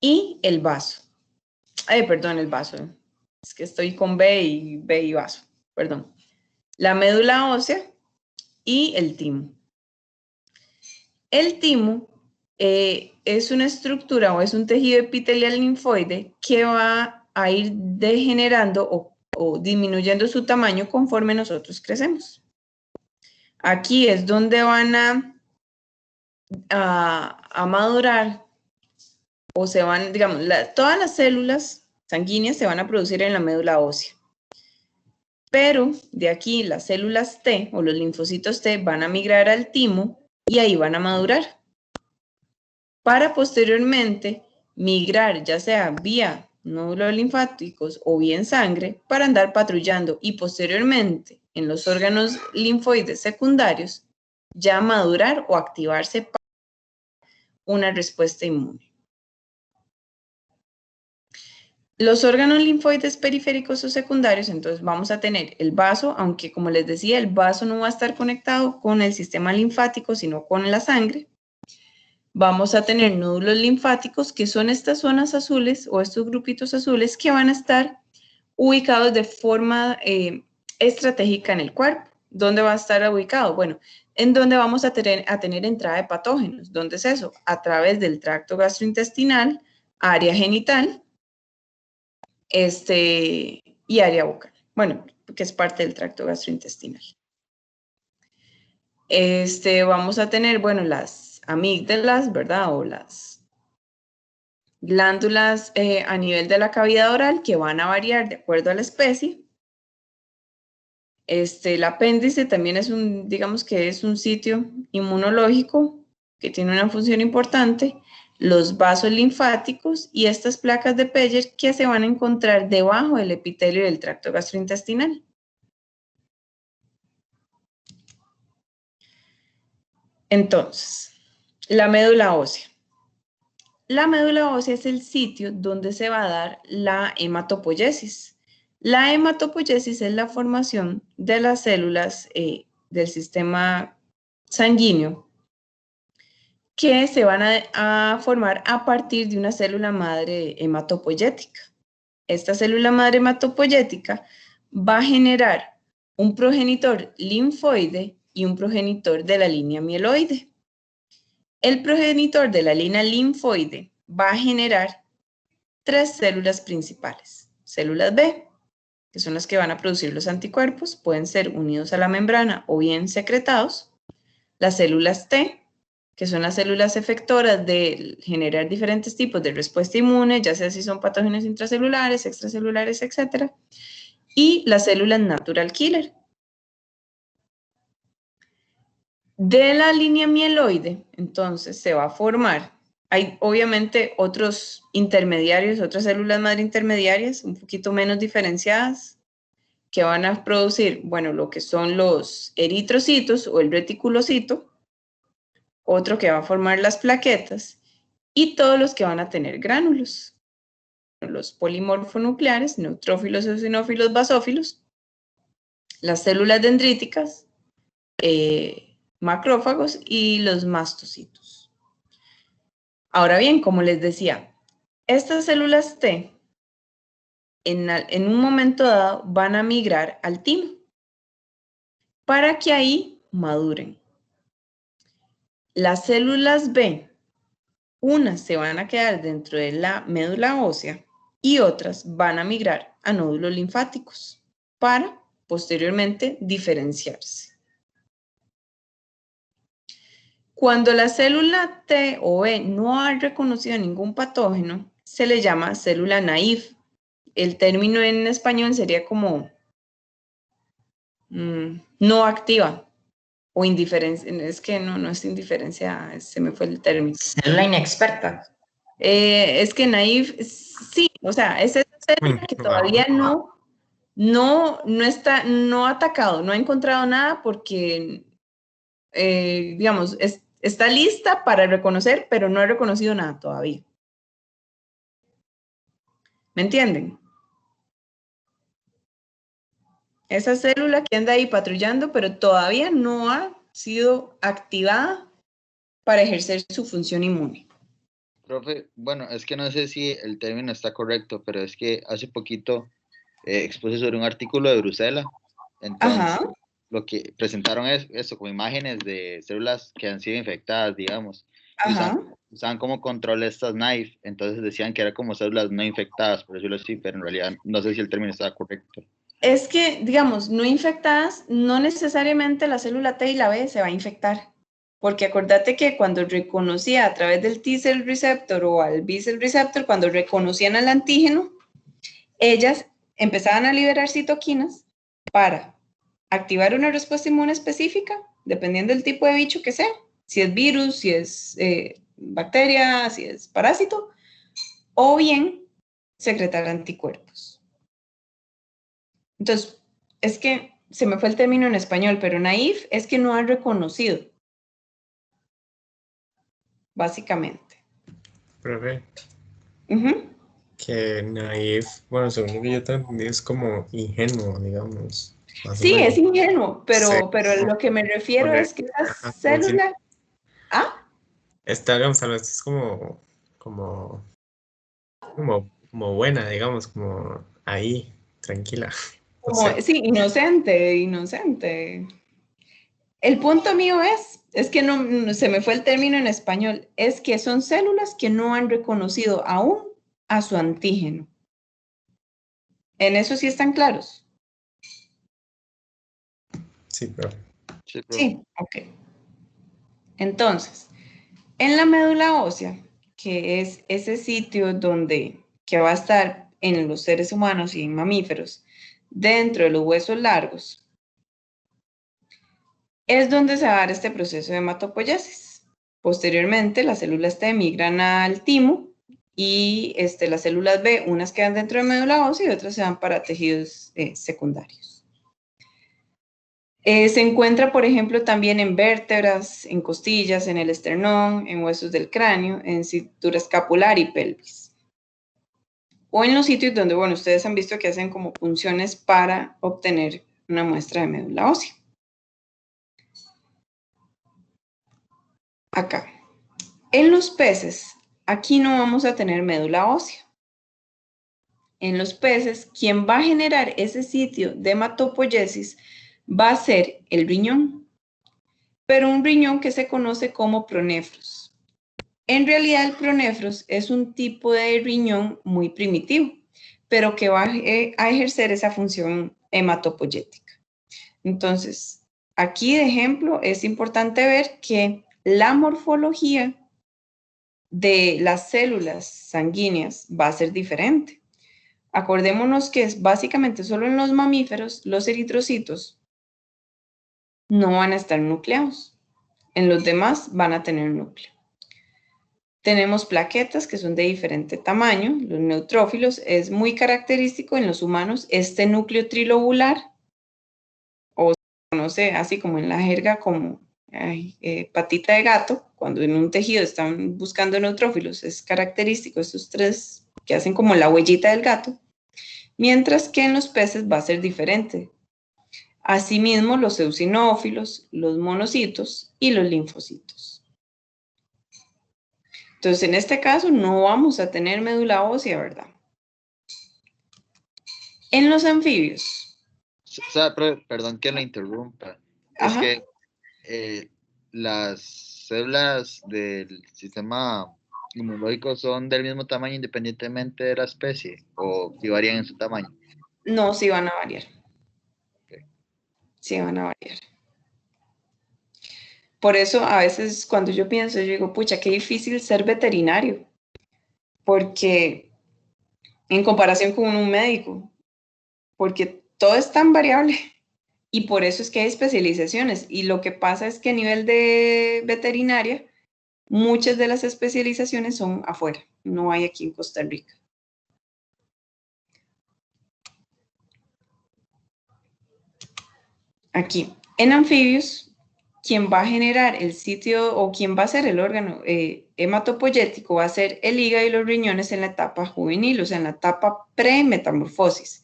S3: y el vaso. Perdón, el vaso. Es que estoy con B y vaso. Perdón. La médula ósea y el timo. El timo es una estructura o es un tejido epitelial linfoide que va a ir degenerando o disminuyendo su tamaño conforme nosotros crecemos. Aquí es donde van a madurar o se van, digamos, todas las células sanguíneas se van a producir en la médula ósea. Pero de aquí las células T o los linfocitos T van a migrar al timo y ahí van a madurar, para posteriormente migrar ya sea vía nódulos linfáticos o bien sangre para andar patrullando y posteriormente en los órganos linfoides secundarios ya madurar o activarse para una respuesta inmune. Los órganos linfoides periféricos o secundarios, entonces vamos a tener el vaso, aunque como les decía, el vaso no va a estar conectado con el sistema linfático, sino con la sangre. Vamos a tener nódulos linfáticos, que son estas zonas azules o estos grupitos azules que van a estar ubicados de forma estratégica en el cuerpo. ¿Dónde va a estar ubicado? Bueno, en donde vamos a tener entrada de patógenos. ¿Dónde es eso? A través del tracto gastrointestinal, área genital, y área bucal. Bueno, que es parte del tracto gastrointestinal. Vamos a tener, bueno, las amígdalas, ¿verdad? O las glándulas a nivel de la cavidad oral que van a variar de acuerdo a la especie. El apéndice también es digamos que es un sitio inmunológico que tiene una función importante. Los vasos linfáticos y estas placas de Peyer que se van a encontrar debajo del epitelio del tracto gastrointestinal. Entonces, la médula ósea. La médula ósea es el sitio donde se va a dar la hematopoiesis. La hematopoiesis es la formación de las células del sistema sanguíneo que se van a formar a partir de una célula madre hematopoyética. Esta célula madre hematopoyética va a generar un progenitor linfoide y un progenitor de la línea mieloide. El progenitor de la línea linfoide va a generar 3 células principales. Células B, que son las que van a producir los anticuerpos, pueden ser unidos a la membrana o bien secretados. Las células T, que son las células efectoras de generar diferentes tipos de respuesta inmune, ya sea si son patógenos intracelulares, extracelulares, etc. Y las células natural killer. De la línea mieloide, entonces, se va a formar, hay obviamente otros intermediarios, otras células madre intermediarias, un poquito menos diferenciadas, que van a producir, bueno, lo que son los eritrocitos o el reticulocito, otro que va a formar las plaquetas y todos los que van a tener gránulos. Los polimorfonucleares, neutrófilos, eosinófilos, basófilos, las células dendríticas, macrófagos y los mastocitos. Ahora bien, como les decía, estas células T en un momento dado van a migrar al timo para que ahí maduren. Las células B, unas se van a quedar dentro de la médula ósea y otras van a migrar a nódulos linfáticos para posteriormente diferenciarse. Cuando la célula T o B no ha reconocido ningún patógeno, se le llama célula naïve. El término en español sería como no activa o indiferencia. Es que no es indiferencia, se me fue el término.
S2: Célula inexperta.
S3: Es que naïve, sí, o sea, es esa célula que todavía no ha atacado, no ha encontrado nada porque, digamos, está lista para reconocer, pero no ha reconocido nada todavía. ¿Me entienden? Esa célula que anda ahí patrullando, pero todavía no ha sido activada para ejercer su función inmune.
S4: Profe, bueno, es que no sé si el término está correcto, pero es que hace poquito expuse sobre un artículo de Bruselas. Entonces,
S3: Ajá.
S4: lo que presentaron es eso, como imágenes de células que han sido infectadas, digamos. Y
S3: Ajá.
S4: usaban como control estas NIFE, entonces decían que eran como células no infectadas, por decirlo así, pero en realidad no sé si el término estaba correcto.
S3: Es que, digamos, no infectadas, no necesariamente la célula T y la B se va a infectar. Porque acordate que cuando reconocía a través del T-cell receptor o al B-cell receptor, cuando reconocían al antígeno, ellas empezaban a liberar citoquinas para activar una respuesta inmune específica, dependiendo del tipo de bicho que sea, si es virus, si es bacteria, si es parásito, o bien secretar anticuerpos. Entonces, es que se me fue el término en español, pero naïve es que no han reconocido, básicamente.
S5: Profe,
S3: Uh-huh.
S5: que naive, bueno, según lo que yo te entendí, es como ingenuo, digamos. Más o
S3: Sí,
S5: menos.
S3: es ingenuo, pero
S5: Sí.
S3: lo que me refiero
S5: Porque,
S3: es que esa
S5: ajá, como si-
S3: célula... Ah,
S5: digamos, tal vez es como, como buena, digamos, como ahí, tranquila. No
S3: como,
S5: sé.
S3: sí, inocente. El punto mío es que no se me fue el término en español, es que son células que no han reconocido aún a su antígeno. ¿En eso sí están claros?
S5: Sí, pero
S4: Sí, profe.
S3: Sí, ok. Entonces, en la médula ósea, que es ese sitio que va a estar en los seres humanos y en mamíferos, dentro de los huesos largos, es donde se va a dar este proceso de hematopoiesis. Posteriormente, las células T migran al timo y las células B, unas quedan dentro de médula ósea y otras se van para tejidos secundarios. Se encuentra, por ejemplo, también en vértebras, en costillas, en el esternón, en huesos del cráneo, en cintura escapular y pelvis. O en los sitios donde, bueno, ustedes han visto que hacen como punciones para obtener una muestra de médula ósea. Acá. En los peces, aquí no vamos a tener médula ósea. En los peces, quien va a generar ese sitio de hematopoiesis va a ser el riñón, pero un riñón que se conoce como pronefros. En realidad, el pronefros es un tipo de riñón muy primitivo, pero que va a ejercer esa función hematopoyética. Entonces, aquí de ejemplo, es importante ver que la morfología de las células sanguíneas va a ser diferente. Acordémonos que es básicamente solo en los mamíferos, los eritrocitos no van a estar nucleados. En los demás van a tener núcleo. Tenemos plaquetas que son de diferente tamaño, los neutrófilos. Es muy característico en los humanos este núcleo trilobular, o se conoce así como en la jerga como patita de gato, cuando en un tejido están buscando neutrófilos, es característico estos tres que hacen como la huellita del gato, mientras que en los peces va a ser diferente. Asimismo, los eosinófilos, los monocitos y los linfocitos. Entonces, en este caso no vamos a tener médula ósea, ¿verdad? En los anfibios.
S4: O sea, perdón que lo interrumpa.
S3: Ajá.
S4: Es que las células del sistema inmunológico son del mismo tamaño independientemente de la especie, o si varían en su tamaño.
S3: No, sí van a variar.
S4: Ok.
S3: Sí van a variar. Por eso a veces cuando yo pienso, yo digo, pucha, qué difícil ser veterinario, porque en comparación con un médico, porque todo es tan variable y por eso es que hay especializaciones. Y lo que pasa es que a nivel de veterinaria, muchas de las especializaciones son afuera, no hay aquí en Costa Rica. Aquí, en anfibios, quien va a generar el sitio o quien va a ser el órgano hematopoyético va a ser el hígado y los riñones en la etapa juvenil, o sea, en la etapa pre-metamorfosis.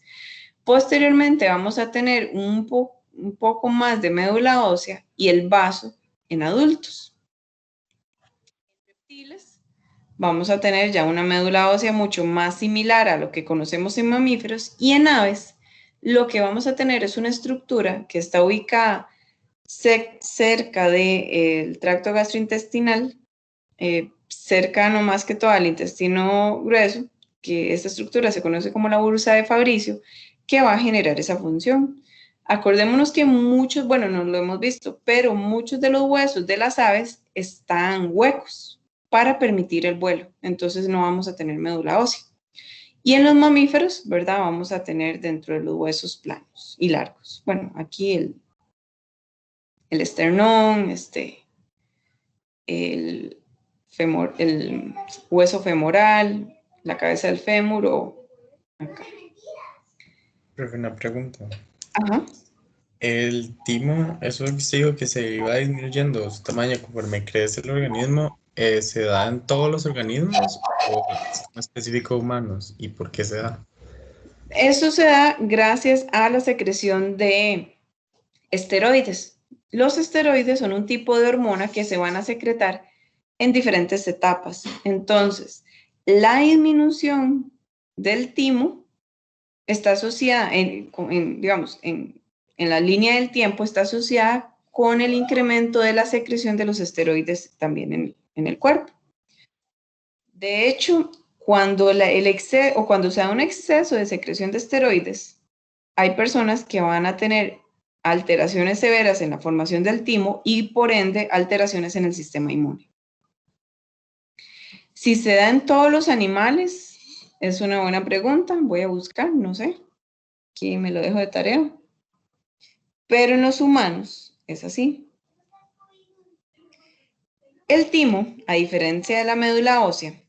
S3: Posteriormente vamos a tener un poco más de médula ósea y el vaso en adultos. En reptiles vamos a tener ya una médula ósea mucho más similar a lo que conocemos en mamíferos, y en aves lo que vamos a tener es una estructura que está ubicada cerca del tracto gastrointestinal, cercano más que todo al intestino grueso, que esta estructura se conoce como la bursa de Fabricio, que va a generar esa función. Acordémonos que muchos, bueno, no lo hemos visto, pero muchos de los huesos de las aves están huecos para permitir el vuelo, entonces no vamos a tener médula ósea. Y en los mamíferos, ¿verdad? Vamos a tener dentro de los huesos planos y largos. Bueno, aquí el esternón, el hueso femoral, la cabeza del fémur o acá.
S5: Profe, una pregunta.
S3: Ajá.
S5: El timo, eso que se dijo que se iba disminuyendo su tamaño conforme crece el organismo, ¿se da en todos los organismos o es en específico humanos? ¿Y por qué se da?
S3: Eso se da gracias a la secreción de esteroides. Los esteroides son un tipo de hormona que se van a secretar en diferentes etapas. Entonces, la disminución del timo está asociada, digamos, en la línea del tiempo, está asociada con el incremento de la secreción de los esteroides también en el cuerpo. De hecho, cuando cuando se da un exceso de secreción de esteroides, hay personas que van a tener alteraciones severas en la formación del timo y por ende alteraciones en el sistema inmune. Si se da en todos los animales, es una buena pregunta, voy a buscar, no sé, aquí me lo dejo de tarea. Pero en los humanos es así. El timo, a diferencia de la médula ósea,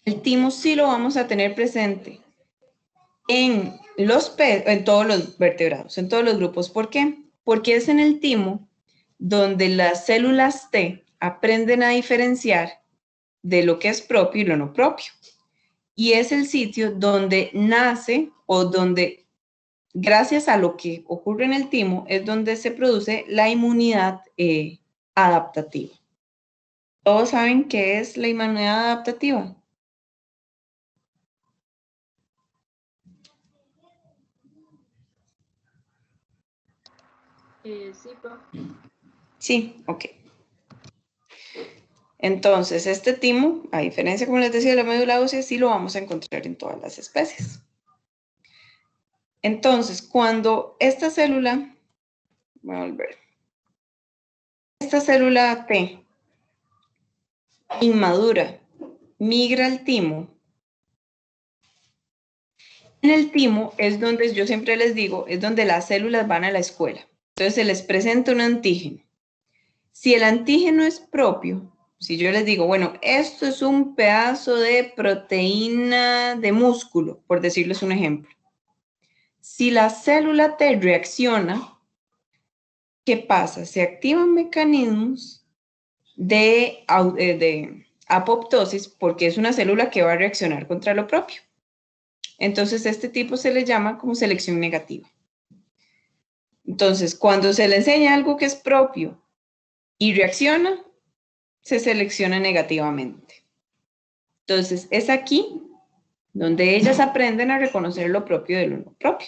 S3: el timo sí lo vamos a tener presente en todos los vertebrados, en todos los grupos. ¿Por qué? Porque es en el timo donde las células T aprenden a diferenciar de lo que es propio y lo no propio. Y es el sitio donde nace o donde, gracias a lo que ocurre en el timo, es donde se produce la inmunidad adaptativa. ¿Todos saben qué es la inmunidad adaptativa?
S7: Sí, profe.
S3: Sí, ok. Entonces, este timo, a diferencia, como les decía, de la médula ósea, sí lo vamos a encontrar en todas las especies. Entonces, cuando esta célula, voy a volver, esta célula T inmadura migra al timo, en el timo es donde, yo siempre les digo, es donde las células van a la escuela. Entonces se les presenta un antígeno. Si el antígeno es propio, Si yo les digo, bueno, esto es un pedazo de proteína de músculo, por decirles un ejemplo. Si la célula T reacciona, ¿qué pasa? Se activan mecanismos de apoptosis porque es una célula que va a reaccionar contra lo propio. Entonces, este tipo se le llama como selección negativa. Entonces, cuando se le enseña algo que es propio y reacciona, se selecciona negativamente. Entonces, es aquí donde ellas aprenden a reconocer lo propio de lo no propio.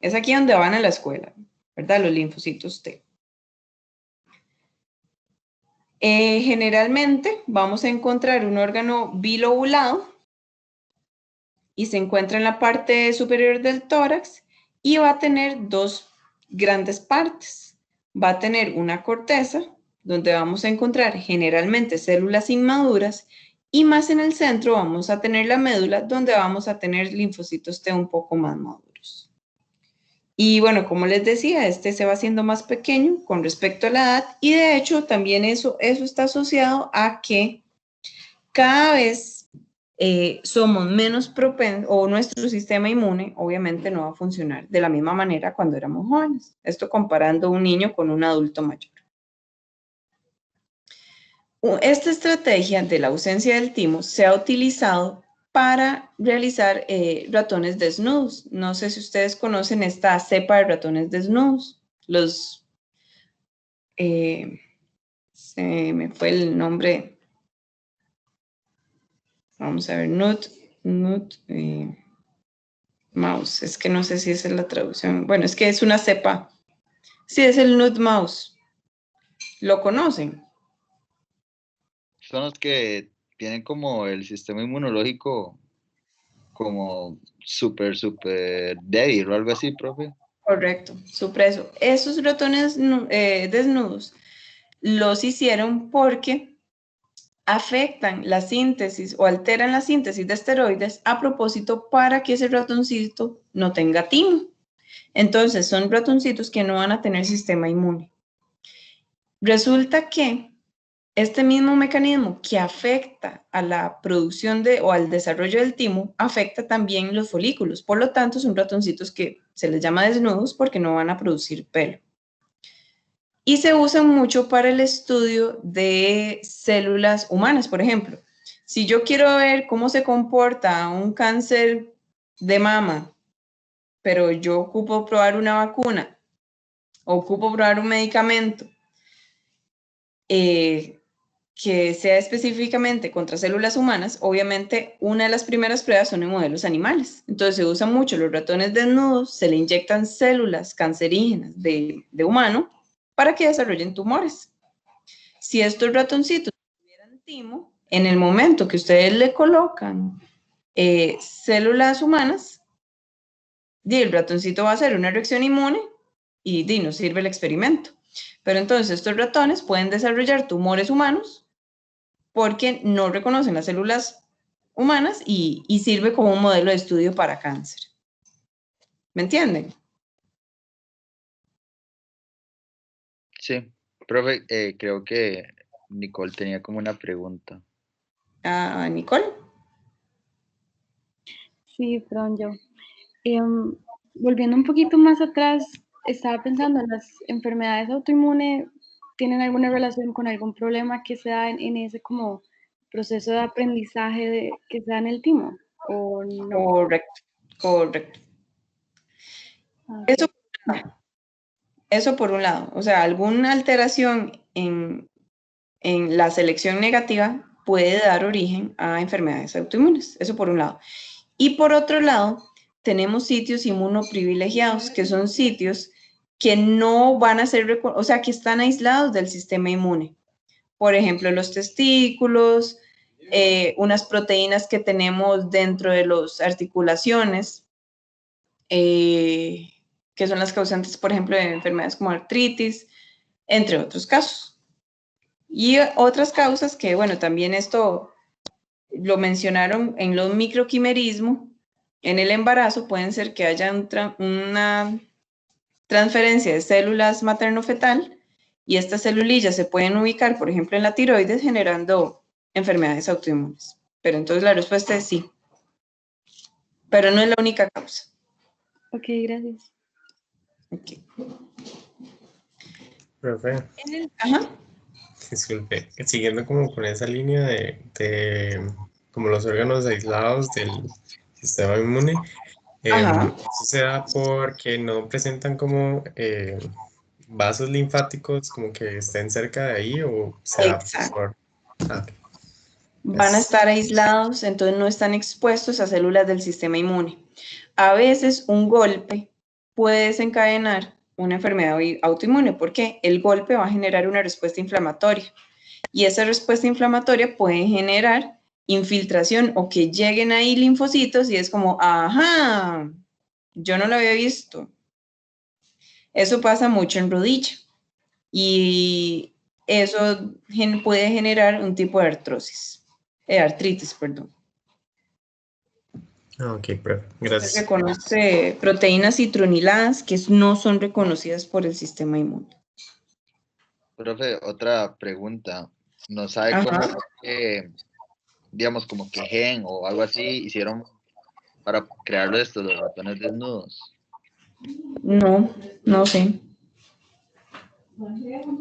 S3: Es aquí donde van a la escuela, ¿verdad? Los linfocitos T. Generalmente vamos a encontrar un órgano bilobulado y se encuentra en la parte superior del tórax y va a tener dos grandes partes. Va a tener una corteza donde vamos a encontrar generalmente células inmaduras y más en el centro vamos a tener la médula donde vamos a tener linfocitos T un poco más maduros. Y bueno, como les decía, este se va haciendo más pequeño con respecto a la edad y de hecho también eso está asociado a que cada vez somos menos propensos o nuestro sistema inmune obviamente no va a funcionar de la misma manera cuando éramos jóvenes. Esto comparando un niño con un adulto mayor. Esta estrategia de la ausencia del timo se ha utilizado para realizar ratones desnudos. No sé si ustedes conocen esta cepa de ratones desnudos. Se me fue el nombre. Vamos a ver, mouse. Es que no sé si esa es la traducción. Bueno, es que es una cepa. Sí, es el nut mouse. ¿Lo conocen?
S4: Son los que tienen como el sistema inmunológico como súper débil o algo así, profe.
S3: Correcto, supreso. Esos ratones desnudos los hicieron porque afectan la síntesis o alteran la síntesis de esteroides a propósito para que ese ratoncito no tenga timo. Entonces son ratoncitos que no van a tener sistema inmune. Resulta que este mismo mecanismo que afecta a la producción o al desarrollo del timo, afecta también los folículos. Por lo tanto, son ratoncitos que se les llama desnudos porque no van a producir pelo. Y se usan mucho para el estudio de células humanas, por ejemplo. Si yo quiero ver cómo se comporta un cáncer de mama, pero yo ocupo probar una vacuna, o ocupo probar un medicamento, que sea específicamente contra células humanas, obviamente una de las primeras pruebas son en modelos animales. Entonces se usan mucho los ratones desnudos, se le inyectan células cancerígenas de humano para que desarrollen tumores. Si estos ratoncitos tuvieran timo, en el momento que ustedes le colocan células humanas, el ratoncito va a hacer una reacción inmune y no sirve el experimento. Pero entonces estos ratones pueden desarrollar tumores humanos porque no reconocen las células humanas y sirve como un modelo de estudio para cáncer. ¿Me entienden?
S4: Sí, profe, creo que Nicole tenía como una pregunta.
S3: Nicole.
S6: Sí, perdón, yo. Volviendo un poquito más atrás, estaba pensando en las enfermedades autoinmunes, ¿tienen alguna relación con algún problema que se da en ese como proceso de aprendizaje que se da en el timo? ¿O no?
S3: Correcto.
S6: Okay.
S3: Eso por un lado. O sea, alguna alteración en la selección negativa puede dar origen a enfermedades autoinmunes. Eso por un lado. Y por otro lado, tenemos sitios inmunoprivilegiados, que son sitios que no van a ser, o sea, que están aislados del sistema inmune. Por ejemplo, los testículos, unas proteínas que tenemos dentro de las articulaciones, que son las causantes, por ejemplo, de enfermedades como artritis, entre otros casos. Y otras causas que, bueno, también esto lo mencionaron en los microquimerismo, en el embarazo pueden ser que haya una transferencia de células materno-fetal y estas celulillas se pueden ubicar, por ejemplo, en la tiroides, generando enfermedades autoinmunes. Pero entonces la respuesta es sí. Pero no es la única causa.
S6: Ok, gracias.
S3: Okay.
S5: Profe,
S3: Ajá.
S5: disculpe, siguiendo como con esa línea de como los órganos aislados del sistema inmune,
S3: Ajá.
S5: eso se da porque no presentan como vasos linfáticos como que estén cerca de ahí o se da
S3: Exacto.
S5: por... Ah, ok.
S3: Van a
S5: Es-
S3: estar aislados, entonces no están expuestos a células del sistema inmune. A veces un golpe puede desencadenar una enfermedad autoinmune porque el golpe va a generar una respuesta inflamatoria y esa respuesta inflamatoria puede generar infiltración o que lleguen ahí linfocitos y es como, ajá, yo no lo había visto. Eso pasa mucho en rodilla y eso puede generar un tipo de artritis, perdón.
S5: Ok, profe,
S3: Se
S5: gracias.
S3: reconoce proteínas citroniladas que no son reconocidas por el sistema inmune.
S4: Profe, otra pregunta. ¿No sabe
S3: Ajá.
S4: cómo, digamos, como que gen o algo así hicieron para crear los ratones desnudos?
S3: No, no sé.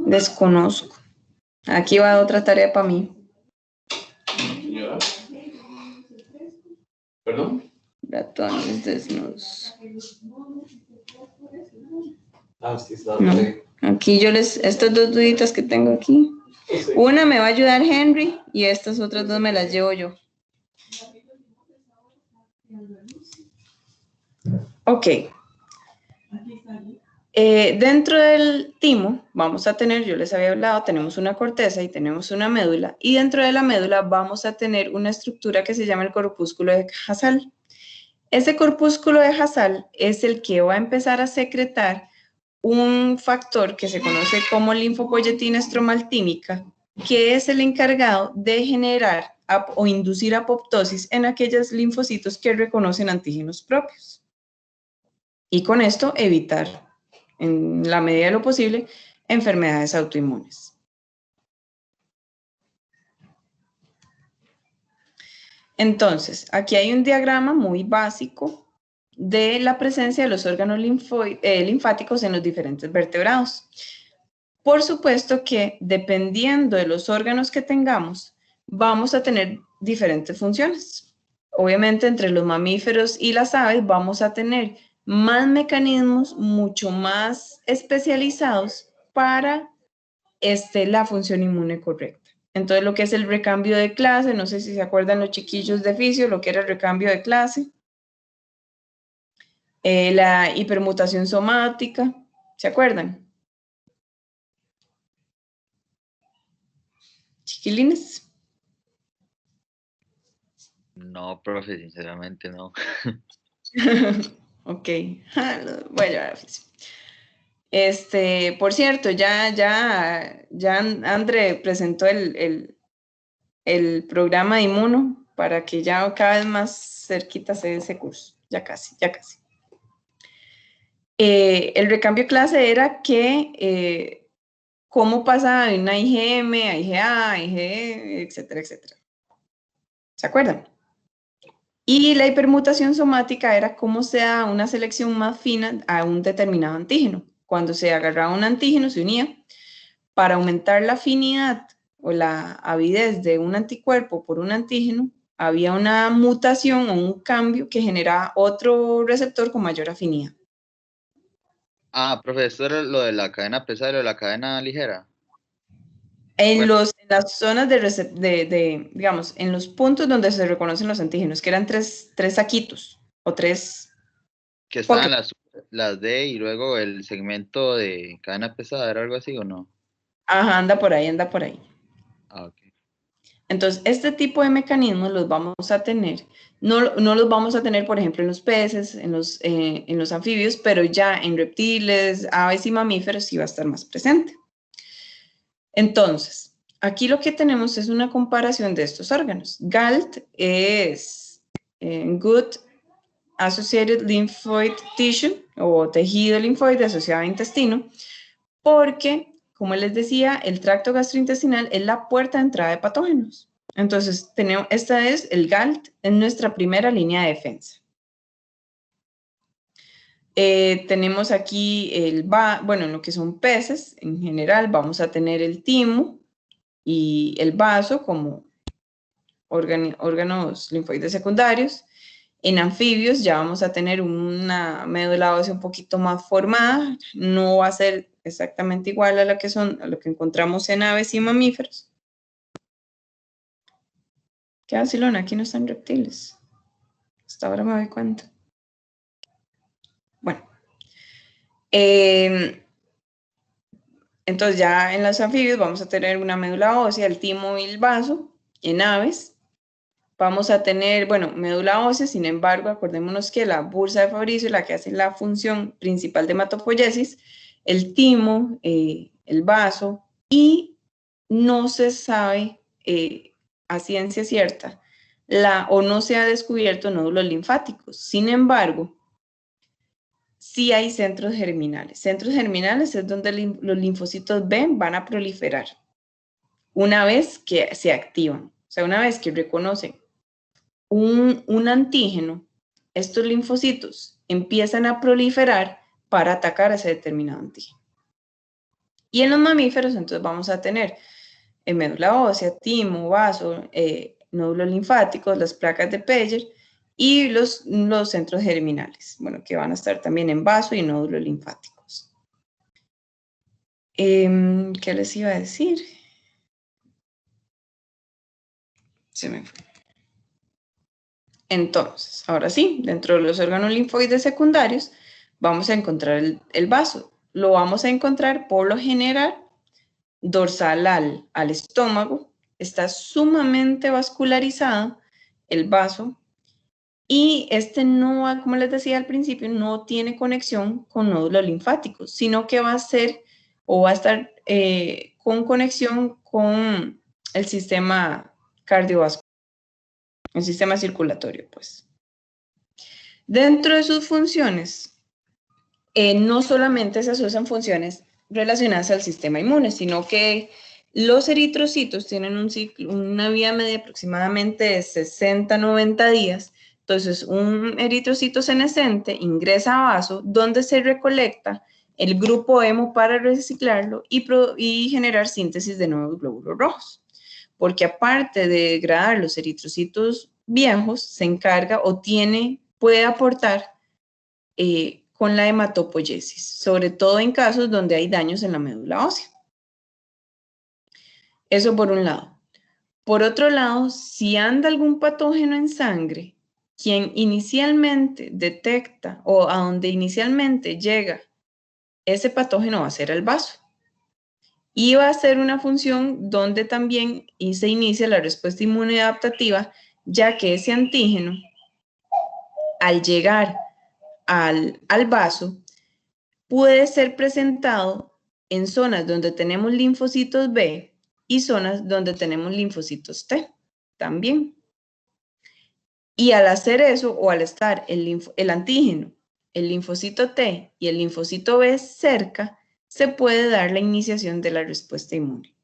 S3: Desconozco. Aquí va otra tarea para mí.
S8: ¿Perdón?
S3: Ratones desnudos.
S8: Ah, sí, está
S3: No.
S8: bien.
S3: Aquí estas dos duditas que tengo aquí. Una me va a ayudar Henry y estas otras dos me las llevo yo. Ok. Dentro del timo vamos a tener, yo les había hablado, tenemos una corteza y tenemos una médula, y dentro de la médula vamos a tener una estructura que se llama el corpúsculo de Hasal. Ese corpúsculo de Hasal es el que va a empezar a secretar un factor que se conoce como linfopoyetina estromaltínica, que es el encargado de generar o inducir apoptosis en aquellos linfocitos que reconocen antígenos propios. Y con esto evitar, en la medida de lo posible, enfermedades autoinmunes. Entonces, aquí hay un diagrama muy básico de la presencia de los órganos linfáticos en los diferentes vertebrados. Por supuesto que dependiendo de los órganos que tengamos, vamos a tener diferentes funciones. Obviamente, entre los mamíferos y las aves vamos a tener más mecanismos mucho más especializados para la función inmune correcta. Entonces, lo que es el recambio de clase, no sé si se acuerdan los chiquillos de fisio, lo que era el recambio de clase, la hipermutación somática, ¿se acuerdan? Chiquilines.
S4: No, profe, sinceramente no.
S3: Ok, bueno, por cierto, ya André presentó el programa de Inmuno para que ya cada vez más cerquita se dé ese curso, ya casi, ya casi. El recambio de clase era que cómo pasa de una IgM a IgA, IgE, etcétera, etcétera. ¿Se acuerdan? Y la hipermutación somática era cómo se da una selección más fina a un determinado antígeno. Cuando se agarraba un antígeno, se unía para aumentar la afinidad o la avidez de un anticuerpo por un antígeno, había una mutación o un cambio que generaba otro receptor con mayor afinidad.
S4: Ah, profe, esto era lo de la cadena pesada y lo de la cadena ligera.
S3: En las zonas digamos, en los puntos donde se reconocen los antígenos, que eran tres saquitos o tres.
S4: Que estaban las D y luego el segmento de cadena pesada, ¿era algo así o no?
S3: Ajá, anda por ahí, anda por ahí.
S4: Ah, ok.
S3: Entonces, este tipo de mecanismos los vamos a tener, no los vamos a tener, por ejemplo, en los peces, en los anfibios, pero ya en reptiles, aves y mamíferos sí va a estar más presente. Entonces, aquí lo que tenemos es una comparación de estos órganos. GALT es Gut Associated Lymphoid Tissue o tejido linfoide asociado a intestino, porque como les decía, el tracto gastrointestinal es la puerta de entrada de patógenos. Entonces, esta es el GALT, en nuestra primera línea de defensa. Tenemos aquí bueno, lo que son peces, en general vamos a tener el timo y el vaso como órganos linfoides secundarios. En anfibios ya vamos a tener una médula ósea un poquito más formada, no va a ser exactamente igual a lo que encontramos en aves y mamíferos. ¿Qué vacilón? Aquí no están reptiles. Hasta ahora me doy cuenta. Bueno. Entonces ya en los anfibios vamos a tener una médula ósea, el timo y el vaso. En aves vamos a tener, bueno, médula ósea, sin embargo, acordémonos que la bursa de Fabricio, la que hace la función principal de hematopoiesis, el timo, el vaso, y no se sabe a ciencia cierta o no se ha descubierto nódulos linfáticos. Sin embargo, sí hay centros germinales. Centros germinales es donde los linfocitos B van a proliferar una vez que se activan. O sea, una vez que reconocen un antígeno, estos linfocitos empiezan a proliferar para atacar a ese determinado antígeno. Y en los mamíferos, entonces vamos a tener médula ósea, timo, vaso, nódulos linfáticos, las placas de Peyer y los centros germinales, bueno, que van a estar también en vaso y nódulos linfáticos. ¿Qué les iba a decir? Se me fue. Entonces, ahora sí, dentro de los órganos linfoides secundarios, vamos a encontrar el vaso. Lo vamos a encontrar por lo general dorsal al estómago. Está sumamente vascularizado el vaso. Y no, como les decía al principio, no tiene conexión con nódulos linfáticos, sino que va a ser o va a estar con conexión con el sistema cardiovascular, el sistema circulatorio, pues. Dentro de sus funciones, no solamente se asocian funciones relacionadas al sistema inmune, sino que los eritrocitos tienen una vida media aproximadamente de 60-90 días. Entonces, un eritrocito senescente ingresa a vaso donde se recolecta el grupo hemo para reciclarlo y generar síntesis de nuevos glóbulos rojos. Porque aparte de degradar los eritrocitos viejos, se encarga o puede aportar con la hematopoiesis, sobre todo en casos donde hay daños en la médula ósea. Eso por un lado. Por otro lado, si anda algún patógeno en sangre, quien inicialmente detecta o a donde inicialmente llega ese patógeno va a ser el vaso. Y va a ser una función donde también se inicia la respuesta inmune adaptativa, ya que ese antígeno, al llegar al vaso, puede ser presentado en zonas donde tenemos linfocitos B y zonas donde tenemos linfocitos T también. Y al hacer eso, o al estar el antígeno, el linfocito T y el linfocito B cerca, se puede dar la iniciación de la respuesta inmune.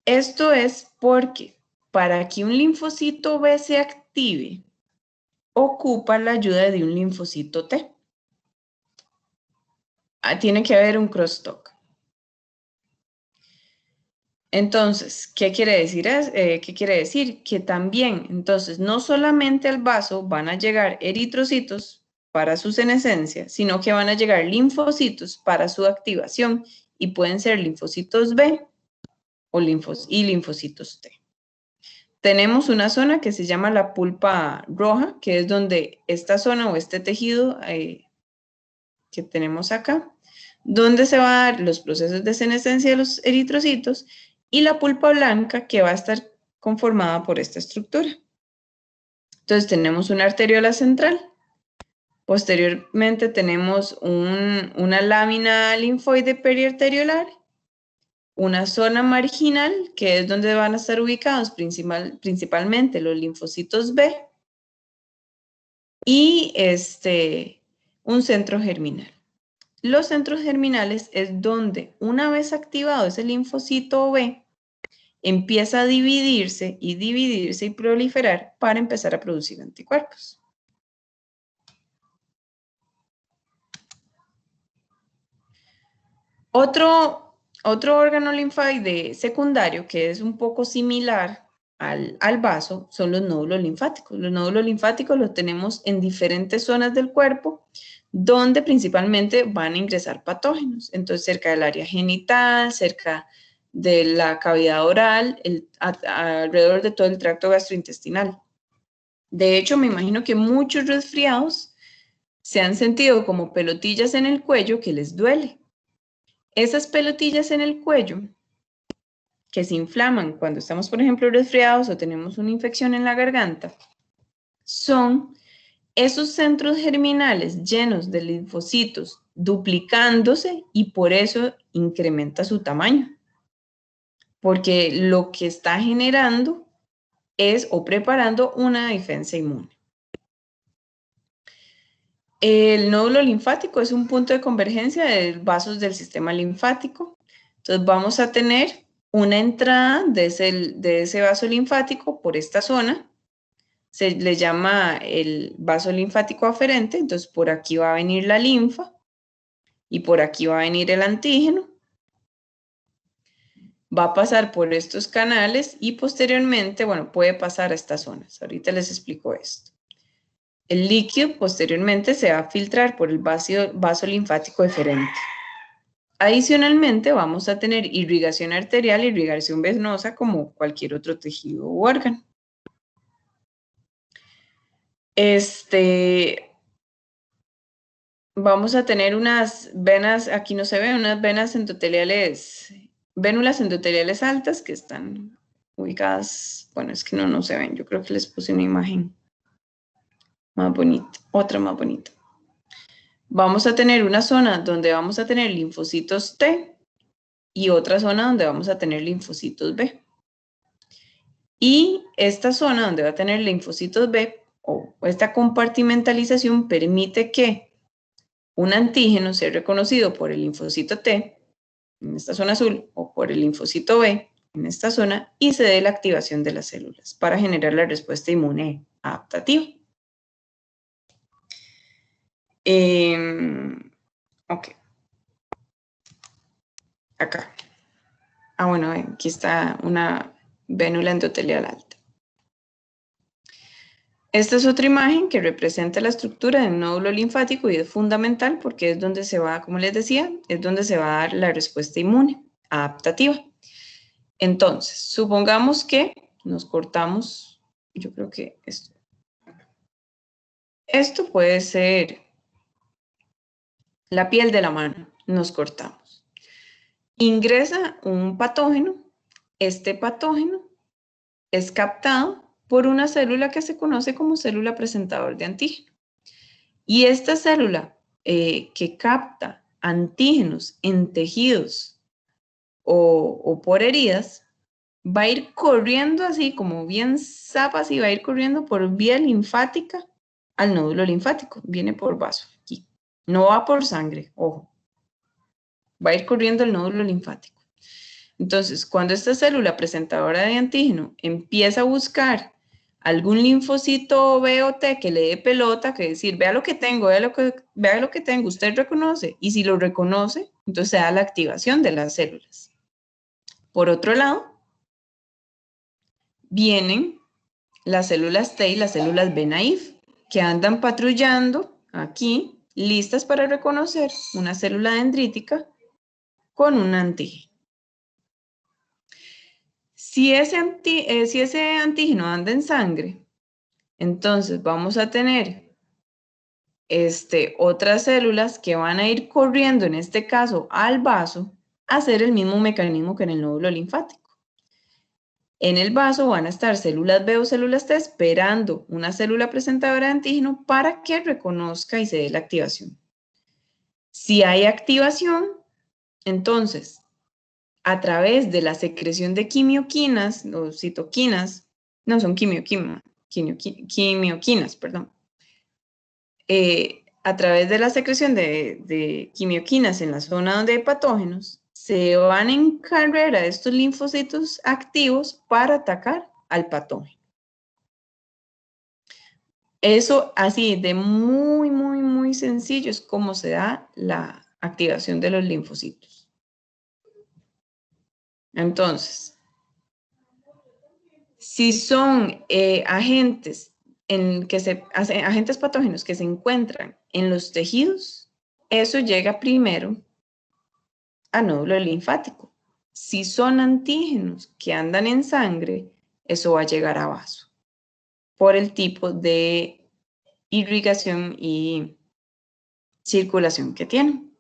S3: Esto es porque para que un linfocito B se active, ocupa la ayuda de un linfocito T. Tiene que haber un crosstalk. Entonces, ¿qué quiere decir? ¿Qué quiere decir? Que también, entonces, no solamente al vaso van a llegar eritrocitos para su senescencia, sino que van a llegar linfocitos para su activación y pueden ser linfocitos B o linfocitos T. Tenemos una zona que se llama la pulpa roja, que es donde esta zona o este tejido que tenemos acá, donde se van a dar los procesos de senescencia de los eritrocitos, y la pulpa blanca que va a estar conformada por esta estructura. Entonces tenemos una arteriola central, posteriormente tenemos una lámina linfoide periarteriolar, una zona marginal que es donde van a estar ubicados principalmente los linfocitos B y un centro germinal. los centros germinales es donde, una vez activado ese linfocito B, empieza a dividirse y proliferar para empezar a producir anticuerpos. Otro órgano linfático secundario que es un poco similar al vaso son los nódulos linfáticos. Los nódulos linfáticos los tenemos en diferentes zonas del cuerpo donde principalmente van a ingresar patógenos. Entonces, cerca del área genital, cerca de la cavidad oral, alrededor de todo el tracto gastrointestinal. De hecho, me imagino que muchos resfriados se han sentido como pelotillas en el cuello que les duele. Esas pelotillas en el cuello que se inflaman cuando estamos, por ejemplo, resfriados o tenemos una infección en la garganta, son esos centros germinales llenos de linfocitos duplicándose y por eso incrementa su tamaño. Porque lo que está generando es o preparando una defensa inmune. El nódulo linfático es un punto de convergencia de vasos del sistema linfático. Entonces vamos a tener una entrada de ese vaso linfático por esta zona. Se le llama el vaso linfático aferente. Entonces por aquí va a venir la linfa y por aquí va a venir el antígeno. Va a pasar por estos canales y posteriormente, bueno, puede pasar a estas zonas. Ahorita les explico esto. El líquido posteriormente se va a filtrar por el vaso linfático eferente. Adicionalmente, vamos a tener irrigación arterial y irrigación venosa como cualquier otro tejido u órgano. Vamos a tener unas venas, aquí no se ven, unas venas endoteliales, vénulas endoteliales altas que están ubicadas, bueno, es que no se ven, yo creo que les puse una imagen más bonita, otra más bonita. Vamos a tener una zona donde vamos a tener linfocitos T y otra zona donde vamos a tener linfocitos B. Y esta zona donde va a tener linfocitos B, o esta compartimentalización, permite que un antígeno sea reconocido por el linfocito T, en esta zona azul, o por el linfocito B, en esta zona, y se dé la activación de las células para generar la respuesta inmune adaptativa. Ok. Acá. Bueno, aquí está una vénula endotelial alta. Esta es otra imagen que representa la estructura del nódulo linfático y es fundamental porque es donde se va, como les decía, es donde se va a dar la respuesta inmune adaptativa. Entonces, supongamos que nos cortamos, yo creo que esto puede ser la piel de la mano, nos cortamos. Ingresa un patógeno, este patógeno es captado por una célula que se conoce como célula presentador de antígeno. Y esta célula que capta antígenos en tejidos o por heridas, va a ir corriendo así como bien zapas y va a ir corriendo por vía linfática al nódulo linfático. Viene por vaso aquí. No va por sangre, ojo. Va a ir corriendo el nódulo linfático. Entonces, cuando esta célula presentadora de antígeno empieza a buscar algún linfocito B o T que le dé pelota, que decir, vea lo que tengo, vea lo que tengo, usted reconoce, y si lo reconoce, entonces se da la activación de las células. Por otro lado, vienen las células T y las células B naïf, que andan patrullando aquí, listas para reconocer una célula dendrítica con un antígeno. Si ese antígeno anda en sangre, entonces vamos a tener otras células que van a ir corriendo, en este caso al vaso, a hacer el mismo mecanismo que en el nódulo linfático. En el vaso van a estar células B o células T esperando una célula presentadora de antígeno para que reconozca y se dé la activación. Si hay activación, entonces, a través de la secreción de quimioquinas o citoquinas, no son quimioquinas, perdón. a través de la secreción de quimioquinas en la zona donde hay patógenos, se van en carrera estos linfocitos activos para atacar al patógeno. Eso así de muy sencillo es como se da la activación de los linfocitos. Entonces, si son agentes patógenos que se encuentran en los tejidos, eso llega primero a nódulo linfático. Si son antígenos que andan en sangre, eso va a llegar a vaso por el tipo de irrigación y circulación que tienen.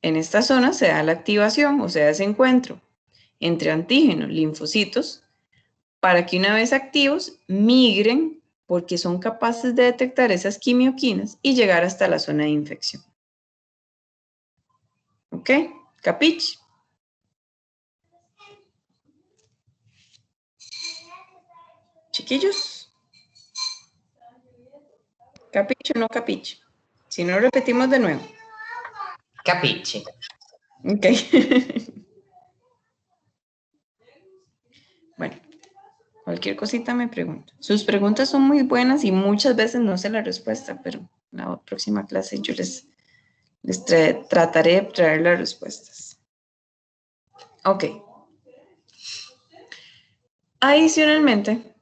S3: En esta zona se da la activación, o sea, ese encuentro entre antígenos, linfocitos, para que una vez activos migren porque son capaces de detectar esas quimioquinas y llegar hasta la zona de infección. ¿Ok? ¿Capiche? Chiquillos. ¿Capiche o no capiche? Si no, repetimos de nuevo.
S2: Capiche.
S3: Ok. Bueno, cualquier cosita me pregunto. Sus preguntas son muy buenas y muchas veces no sé la respuesta, pero en la próxima clase yo les trataré de traer las respuestas. Ok. Adicionalmente,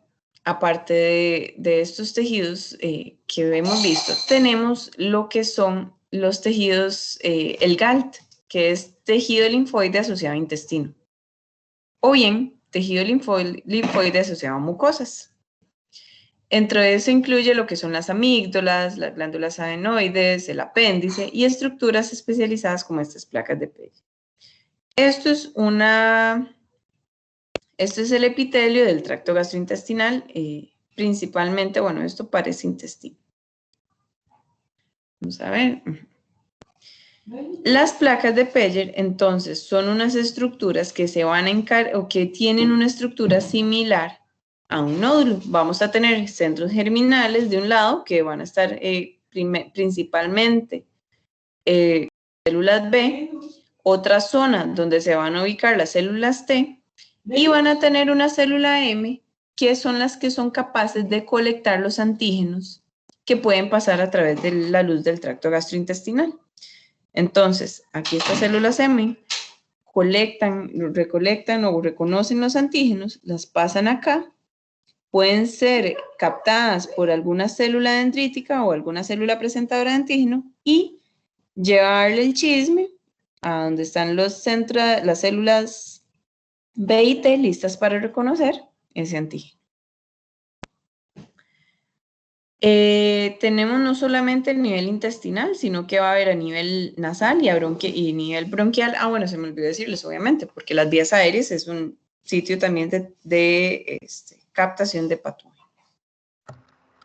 S3: aparte de estos tejidos que hemos visto, tenemos lo que son los tejidos, el GALT, que es tejido linfoide asociado a intestino, o bien tejido linfoide asociado a mucosas. Entre eso incluye lo que son las amígdalas, las glándulas adenoides, el apéndice y estructuras especializadas como estas placas de Peyerl. Esto es el epitelio del tracto gastrointestinal, principalmente, bueno, esto parece intestino. Vamos a ver. Las placas de Peyerl, entonces, son unas estructuras que se van a o que tienen una estructura similar a un nódulo. Vamos a tener centros germinales de un lado que van a estar principalmente células B, otra zona donde se van a ubicar las células T, y van a tener una célula M, que son las que son capaces de colectar los antígenos que pueden pasar a través de la luz del tracto gastrointestinal. Entonces, aquí estas células M recolectan o reconocen los antígenos, las pasan acá, pueden ser captadas por alguna célula dendrítica o alguna célula presentadora de antígeno y llevarle el chisme a donde están las células B y T listas para reconocer ese antígeno. Tenemos no solamente el nivel intestinal, sino que va a haber a nivel nasal y nivel bronquial. Ah, bueno, se me olvidó decirles, obviamente, porque las vías aéreas es un sitio también de captación de patógenos.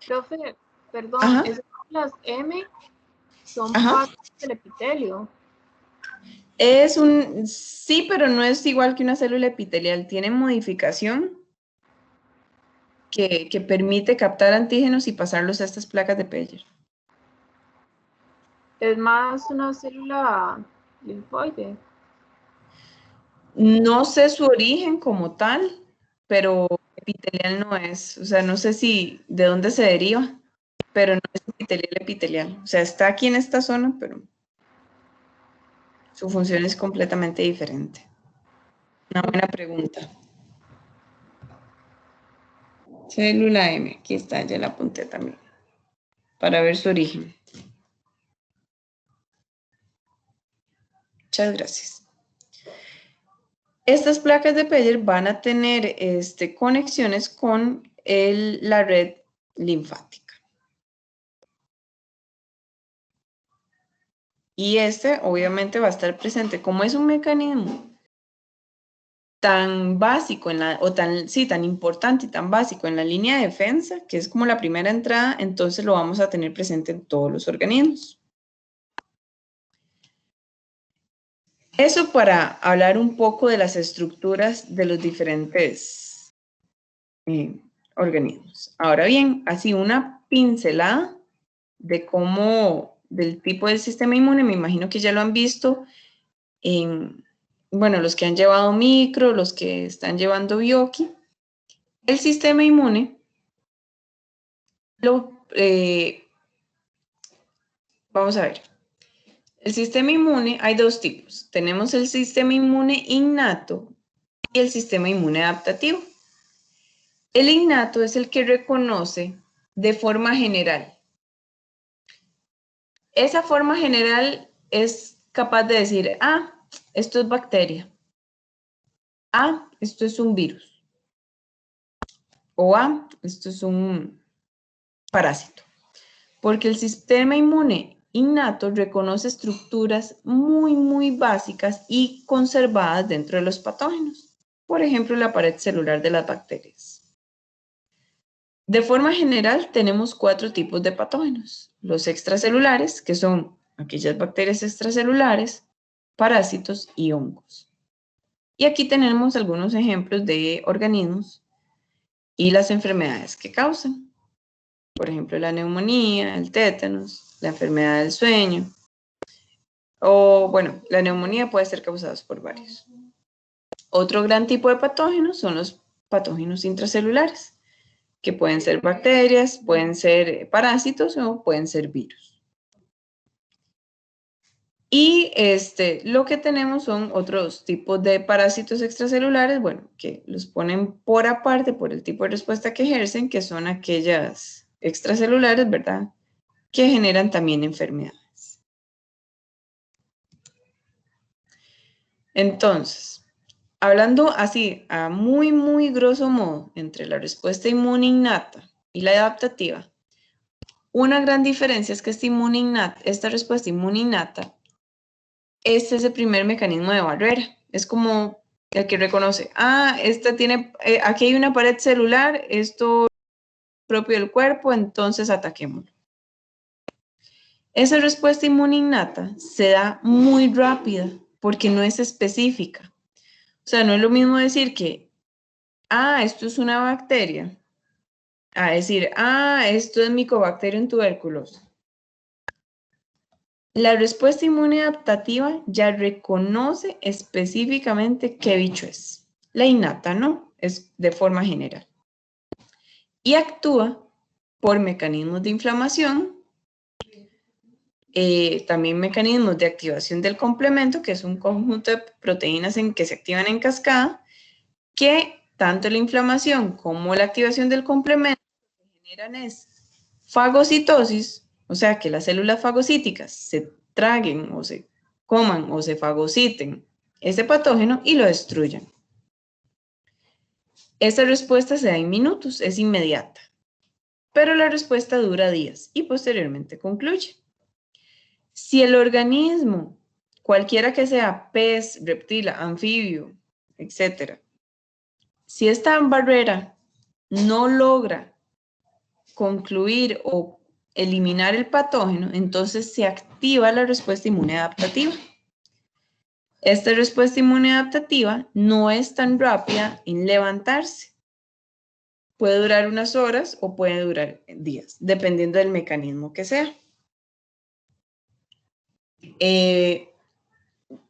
S7: Profe, perdón,
S3: Ajá.
S7: esas las M son
S3: Ajá.
S7: partes del epitelio.
S3: Sí, pero no es igual que una célula epitelial. Tiene modificación que permite captar antígenos y pasarlos a estas placas de Peyerl.
S7: Es más una célula linfoide.
S3: No sé su origen como tal, pero epitelial no es. O sea, no sé de dónde se deriva, pero no es epitelial. O sea, está aquí en esta zona, pero su función es completamente diferente. Una buena pregunta. Célula M, aquí está, ya la apunté también, para ver su origen. Muchas gracias. Estas placas de Peyerl van a tener conexiones con la red linfática. Y obviamente va a estar presente. Como es un mecanismo tan básico tan importante y tan básico en la línea de defensa, que es como la primera entrada, entonces lo vamos a tener presente en todos los organismos. Eso para hablar un poco de las estructuras de los diferentes organismos. Ahora bien, así una pincelada del tipo del sistema inmune, me imagino que ya lo han visto en, bueno, los que han llevado micro, los que están llevando bioqui. El sistema inmune vamos a ver. El sistema inmune, hay dos tipos. Tenemos el sistema inmune innato y el sistema inmune adaptativo. El innato es el que reconoce de forma general. Esa forma general es capaz de decir, esto es bacteria. Esto es un virus. O esto es un parásito. Porque el sistema inmune innato reconoce estructuras muy, muy básicas y conservadas dentro de los patógenos. Por ejemplo, la pared celular de las bacterias. De forma general, tenemos 4 tipos de patógenos. Los extracelulares, que son aquellas bacterias extracelulares, parásitos y hongos. Y aquí tenemos algunos ejemplos de organismos y las enfermedades que causan. Por ejemplo, la neumonía, el tétanos, la enfermedad del sueño. O, bueno, la neumonía puede ser causada por varios. Otro gran tipo de patógenos son los patógenos intracelulares, que pueden ser bacterias, pueden ser parásitos o pueden ser virus. Y lo que tenemos son otros tipos de parásitos extracelulares, bueno, que los ponen por aparte por el tipo de respuesta que ejercen, que son aquellas extracelulares, ¿verdad?, que generan también enfermedades. Entonces, hablando así, a muy, muy grosso modo, entre la respuesta inmune innata y la adaptativa, una gran diferencia es que esta respuesta inmune innata es ese primer mecanismo de barrera. Es como el que reconoce, aquí hay una pared celular, esto es propio del cuerpo, entonces ataquémoslo. Esa respuesta inmune innata se da muy rápida porque no es específica. O sea, no es lo mismo decir que, esto es una bacteria, a decir, esto es Mycobacterium tuberculosis. La respuesta inmune adaptativa ya reconoce específicamente qué bicho es. La innata no, es de forma general. Y actúa por mecanismos de inflamación, también mecanismos de activación del complemento, que es un conjunto de proteínas que se activan en cascada, que tanto la inflamación como la activación del complemento lo que generan es fagocitosis, o sea que las células fagocíticas se traguen o se coman o se fagociten ese patógeno y lo destruyan. Esta respuesta se da en minutos, es inmediata, pero la respuesta dura días y posteriormente concluye. Si el organismo, cualquiera que sea, pez, reptil, anfibio, etc., si esta barrera no logra concluir o eliminar el patógeno, entonces se activa la respuesta inmune adaptativa. Esta respuesta inmune adaptativa no es tan rápida en levantarse. Puede durar unas horas o puede durar días, dependiendo del mecanismo que sea.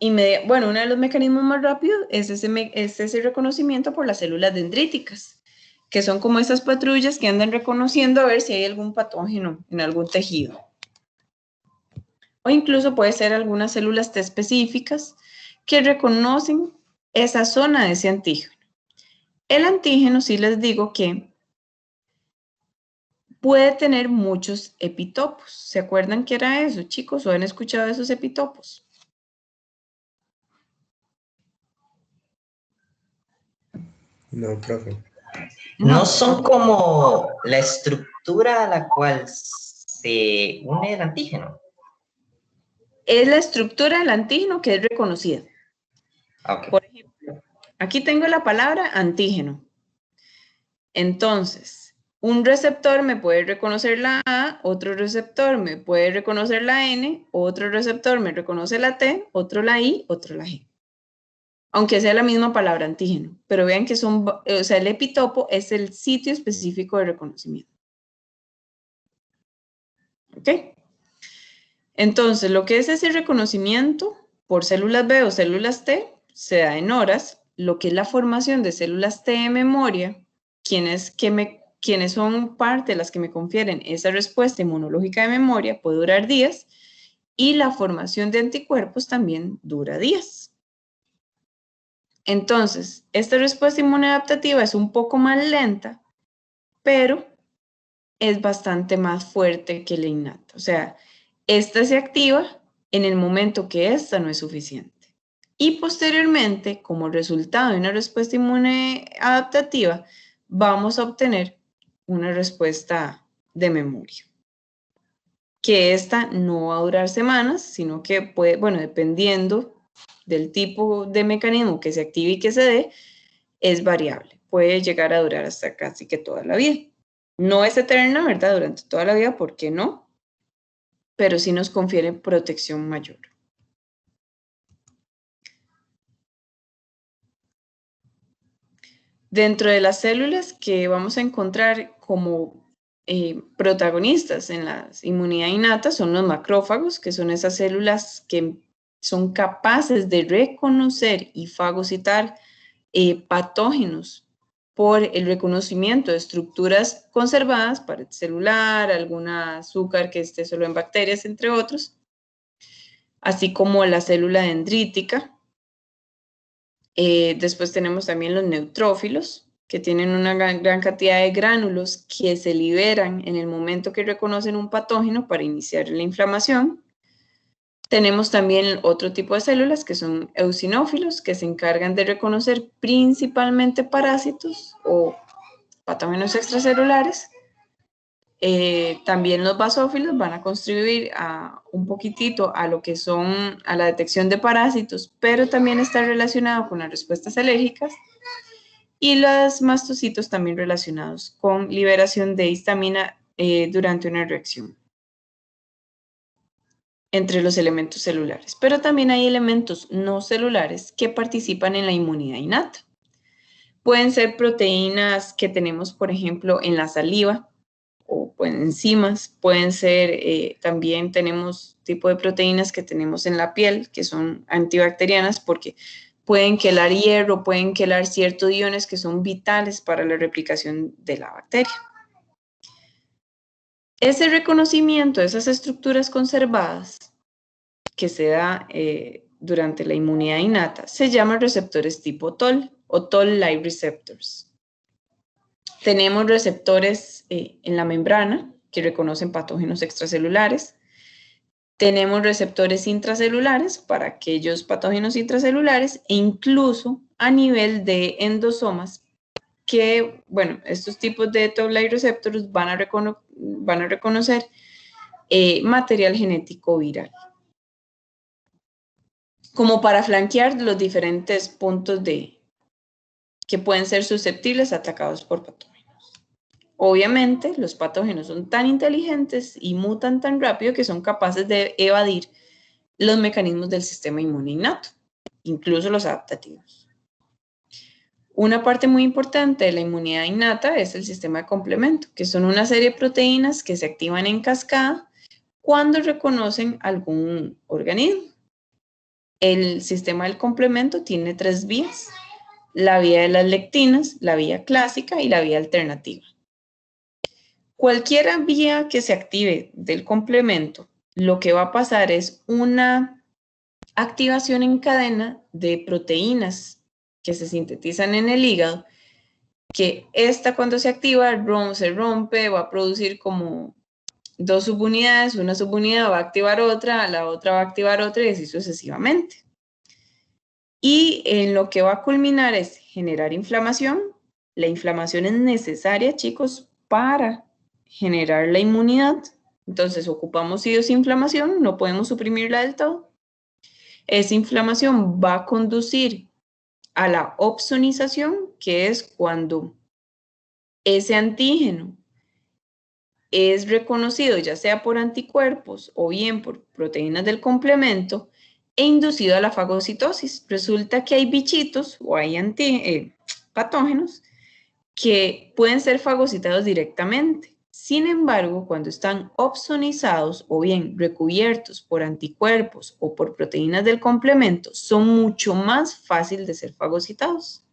S3: Uno de los mecanismos más rápidos es ese reconocimiento por las células dendríticas, que son como esas patrullas que andan reconociendo a ver si hay algún patógeno en algún tejido. O incluso puede ser algunas células T específicas que reconocen esa zona de ese antígeno. El antígeno, sí les digo que puede tener muchos epitopos. ¿Se acuerdan qué era eso, chicos? ¿O han escuchado de esos epitopos?
S5: No, profe.
S2: No son como la estructura a la cual se une el antígeno.
S3: Es la estructura del antígeno que es reconocida.
S2: Okay.
S3: Por ejemplo, aquí tengo la palabra antígeno. Entonces, un receptor me puede reconocer la A, otro receptor me puede reconocer la N, otro receptor me reconoce la T, otro la I, otro la G. Aunque sea la misma palabra antígeno, pero vean que el epitopo es el sitio específico de reconocimiento. ¿Ok? Entonces, lo que es ese reconocimiento por células B o células T se da en horas. Lo que es la formación de células T en memoria, quienes son parte de las que me confieren esa respuesta inmunológica de memoria, puede durar días. Y la formación de anticuerpos también dura días. Entonces, esta respuesta inmunoadaptativa es un poco más lenta, pero es bastante más fuerte que la innata. O sea, esta se activa en el momento que esta no es suficiente. Y posteriormente, como resultado de una respuesta inmune adaptativa, vamos a obtener una respuesta de memoria. Que esta no va a durar semanas, sino que puede, bueno, dependiendo del tipo de mecanismo que se active y que se dé, es variable. Puede llegar a durar hasta casi que toda la vida. No es eterna, ¿verdad? Durante toda la vida, ¿por qué no? Pero sí nos confiere protección mayor. Dentro de las células que vamos a encontrar como protagonistas en la inmunidad innata son los macrófagos, que son esas células que son capaces de reconocer y fagocitar patógenos por el reconocimiento de estructuras conservadas, pared celular, algún azúcar que esté solo en bacterias, entre otros, así como la célula dendrítica. Después tenemos también los neutrófilos, que tienen una gran cantidad de gránulos que se liberan en el momento que reconocen un patógeno para iniciar la inflamación. Tenemos también otro tipo de células que son eosinófilos, que se encargan de reconocer principalmente parásitos o patógenos extracelulares. También los basófilos van a contribuir un poquitito a lo que son a la detección de parásitos, pero también está relacionado con las respuestas alérgicas, y los mastocitos también relacionados con liberación de histamina durante una reacción entre los elementos celulares. Pero también hay elementos no celulares que participan en la inmunidad innata. Pueden ser proteínas que tenemos, por ejemplo, en la saliva, o enzimas. Pueden ser, también tenemos tipo de proteínas que tenemos en la piel, que son antibacterianas, porque pueden quelar hierro, pueden quelar ciertos iones que son vitales para la replicación de la bacteria. Ese reconocimiento de esas estructuras conservadas que se da durante la inmunidad innata se llaman receptores tipo TOL o Toll-like receptors. Tenemos receptores en la membrana que reconocen patógenos extracelulares. Tenemos receptores intracelulares para aquellos patógenos intracelulares e incluso a nivel de endosomas que, bueno, estos tipos de Toll-like receptors van a reconocer material genético viral, como para flanquear los diferentes puntos que pueden ser susceptibles a atacados por patógenos. Obviamente, los patógenos son tan inteligentes y mutan tan rápido que son capaces de evadir los mecanismos del sistema inmune innato, incluso los adaptativos. Una parte muy importante de la inmunidad innata es el sistema de complemento, que son una serie de proteínas que se activan en cascada cuando reconocen algún organismo. El sistema del complemento tiene 3 vías: la vía de las lectinas, la vía clásica y la vía alternativa. Cualquier vía que se active del complemento, lo que va a pasar es una activación en cadena de proteínas que se sintetizan en el hígado, que esta cuando se activa se rompe, va a producir como 2 subunidades, una subunidad va a activar otra, la otra va a activar otra y así sucesivamente. Y en lo que va a culminar es generar inflamación. La inflamación es necesaria, chicos, para generar la inmunidad. Entonces ocupamos inflamación, no podemos suprimirla del todo. Esa inflamación va a conducir a la opsonización, que es cuando ese antígeno es reconocido ya sea por anticuerpos o bien por proteínas del complemento e inducido a la fagocitosis. Resulta que hay bichitos o hay patógenos que pueden ser fagocitados directamente. Sin embargo, cuando están opsonizados o bien recubiertos por anticuerpos o por proteínas del complemento, son mucho más fáciles de ser fagocitados.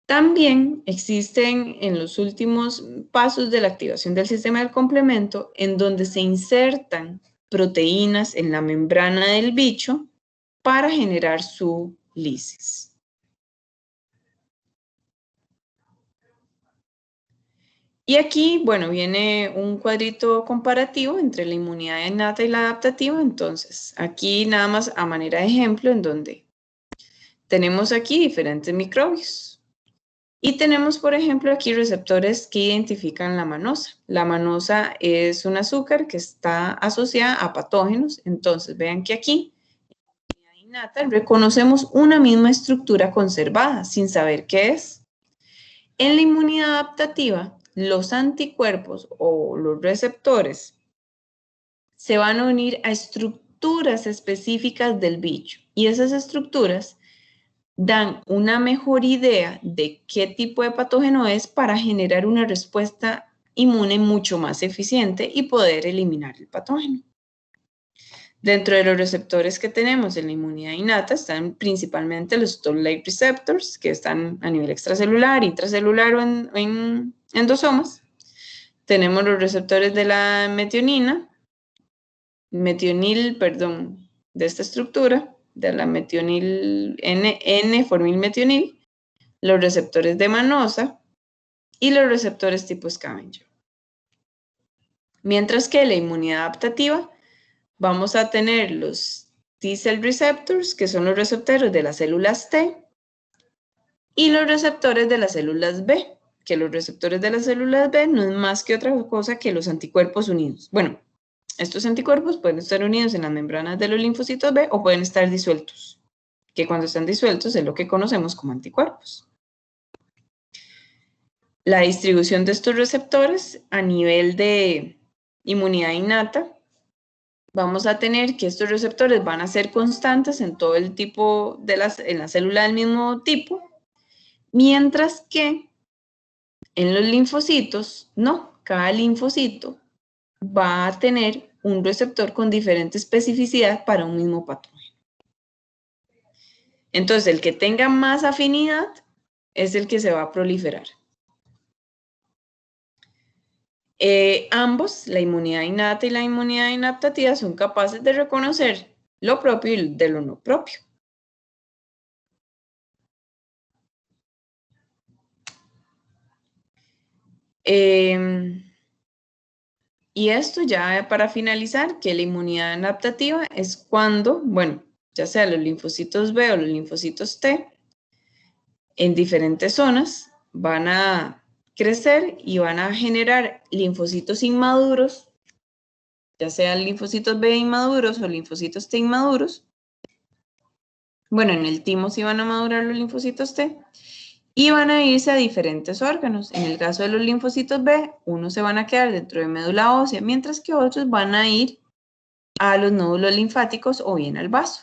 S3: También existen en los últimos pasos de la activación del sistema del complemento en donde se insertan proteínas en la membrana del bicho para generar su lisis. Y aquí, bueno, viene un cuadrito comparativo entre la inmunidad innata y la adaptativa. Entonces, aquí nada más a manera de ejemplo, en donde tenemos aquí diferentes microbios. Y tenemos, por ejemplo, aquí receptores que identifican la manosa. La manosa es un azúcar que está asociada a patógenos. Entonces, vean que aquí, en la inmunidad innata, reconocemos una misma estructura conservada, sin saber qué es. En la inmunidad adaptativa, los anticuerpos o los receptores se van a unir a estructuras específicas del bicho y esas estructuras dan una mejor idea de qué tipo de patógeno es para generar una respuesta inmune mucho más eficiente y poder eliminar el patógeno. Dentro de los receptores que tenemos en la inmunidad innata están principalmente los toll-like receptors, que están a nivel extracelular, intracelular o en endosomas. Tenemos los receptores de la metionil, de esta estructura, de la metionil N-formilmetionil, los receptores de manosa y los receptores tipo scavenger. Mientras que la inmunidad adaptativa vamos a tener los T-cell receptors, que son los receptores de las células T, y los receptores de las células B, que los receptores de las células B no es más que otra cosa que los anticuerpos unidos. Bueno, estos anticuerpos pueden estar unidos en las membranas de los linfocitos B o pueden estar disueltos, que cuando están disueltos es lo que conocemos como anticuerpos. La distribución de estos receptores a nivel de inmunidad innata, vamos a tener que estos receptores van a ser constantes en todo el tipo en la célula del mismo tipo, mientras que en los linfocitos, no, cada linfocito va a tener un receptor con diferente especificidad para un mismo patógeno. Entonces, el que tenga más afinidad es el que se va a proliferar. Ambos, la inmunidad innata y la inmunidad inadaptativa, son capaces de reconocer lo propio y de lo no propio. Y esto ya para finalizar, que la inmunidad adaptativa es cuando, bueno, ya sea los linfocitos B o los linfocitos T, en diferentes zonas van a crecer y van a generar linfocitos inmaduros, ya sean linfocitos B inmaduros o linfocitos T inmaduros. Bueno, en el timo sí van a madurar los linfocitos T y van a irse a diferentes órganos. En el caso de los linfocitos B, unos se van a quedar dentro de médula ósea, mientras que otros van a ir a los nódulos linfáticos o bien al vaso.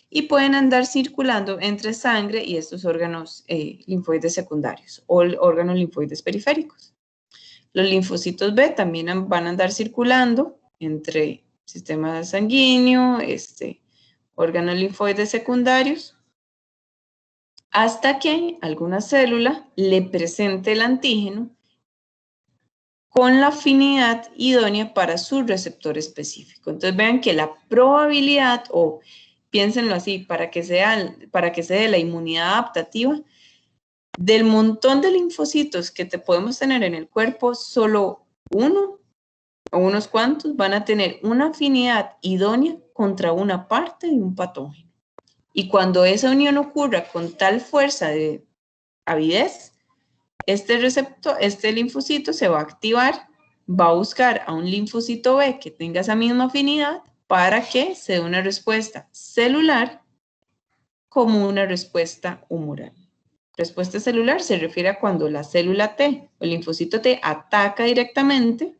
S3: Y pueden andar circulando entre sangre y estos órganos linfoides secundarios o órganos linfoides periféricos. Los linfocitos B también van a andar circulando entre sistema sanguíneo, órganos linfoides secundarios, hasta que alguna célula le presente el antígeno con la afinidad idónea para su receptor específico. Entonces vean que la probabilidad, o piénsenlo así, para que se dé la inmunidad adaptativa, del montón de linfocitos que te podemos tener en el cuerpo, solo uno o unos cuantos van a tener una afinidad idónea contra una parte de un patógeno. Y cuando esa unión ocurra con tal fuerza de avidez, este linfocito se va a activar, va a buscar a un linfocito B que tenga esa misma afinidad para que se dé una respuesta celular como una respuesta humoral. Respuesta celular se refiere a cuando la célula T o el linfocito T ataca directamente,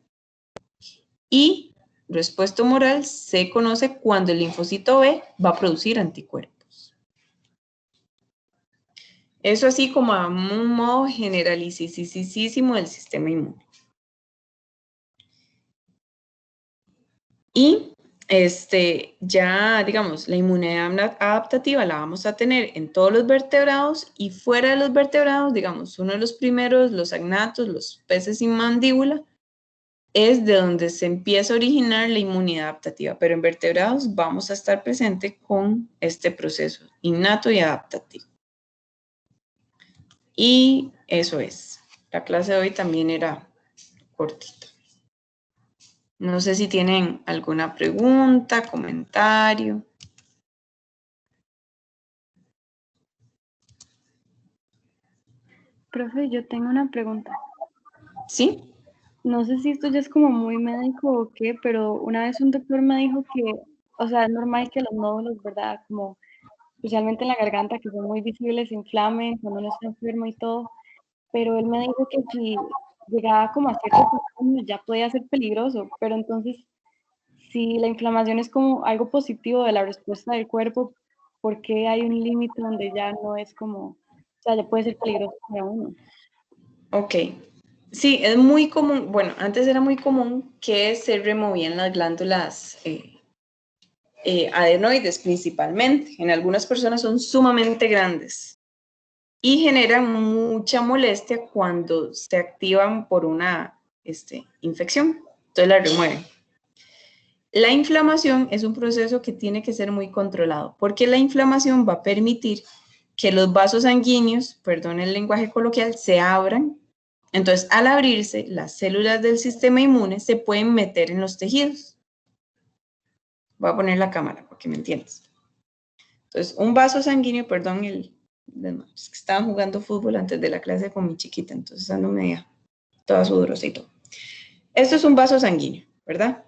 S3: y respuesta humoral se conoce cuando el linfocito B va a producir anticuerpos. Eso así como a un modo generalicísimo del sistema inmune. Y ya, digamos, la inmunidad adaptativa la vamos a tener en todos los vertebrados y fuera de los vertebrados, digamos, uno de los primeros, los agnatos, los peces sin mandíbula, es de donde se empieza a originar la inmunidad adaptativa, pero en vertebrados vamos a estar presente con este proceso innato y adaptativo. Y eso es. La clase de hoy también era cortita. No sé si tienen alguna pregunta, comentario.
S6: Profe, yo tengo una pregunta.
S3: ¿Sí?
S6: No sé si esto ya es como muy médico o qué, pero una vez un doctor me dijo que, o sea, es normal que los nódulos, ¿verdad? Como especialmente en la garganta, que son muy visibles, se inflamen cuando uno está enfermo y todo, pero él me dijo que si llegaba como a cierto punto ya podía ser peligroso, pero entonces, si la inflamación es como algo positivo de la respuesta del cuerpo, ¿por qué hay un límite donde ya no es como, o sea, ya puede ser peligroso para uno?
S3: Ok. Sí, es muy común, bueno, antes era muy común que se removían las glándulas adenoides principalmente. En algunas personas son sumamente grandes y generan mucha molestia cuando se activan por una infección. Entonces la remueven. La inflamación es un proceso que tiene que ser muy controlado porque la inflamación va a permitir que los vasos sanguíneos, perdón el lenguaje coloquial, se abran. Entonces, al abrirse, las células del sistema inmune se pueden meter en los tejidos. Voy a poner la cámara para que me entiendas. Entonces, un vaso sanguíneo, perdón, es que estaba jugando fútbol antes de la clase con mi chiquita, entonces ando media toda sudorosa y todo. Esto es un vaso sanguíneo, ¿verdad?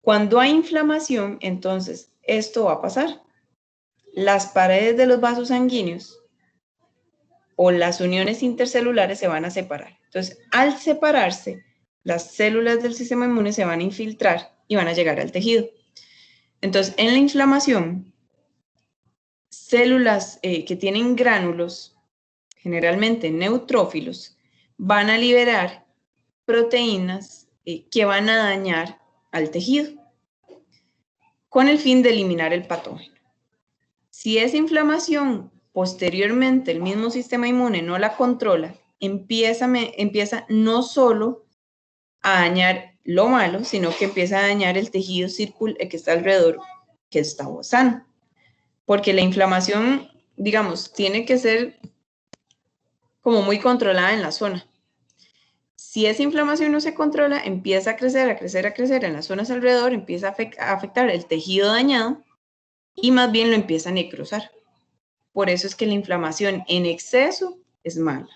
S3: Cuando hay inflamación, entonces, esto va a pasar. Las paredes de los vasos sanguíneos o las uniones intercelulares se van a separar. Entonces, al separarse, las células del sistema inmune se van a infiltrar y van a llegar al tejido. Entonces, en la inflamación, células que tienen gránulos, generalmente neutrófilos, van a liberar proteínas que van a dañar al tejido con el fin de eliminar el patógeno. Si esa inflamación posteriormente el mismo sistema inmune no la controla, empieza no solo a dañar lo malo, sino que empieza a dañar el tejido que está alrededor, que está sano. Porque la inflamación, digamos, tiene que ser como muy controlada en la zona. Si esa inflamación no se controla, empieza a crecer en las zonas alrededor, empieza a afectar el tejido dañado y más bien lo empieza a necrosar. Por eso es que la inflamación en exceso es mala.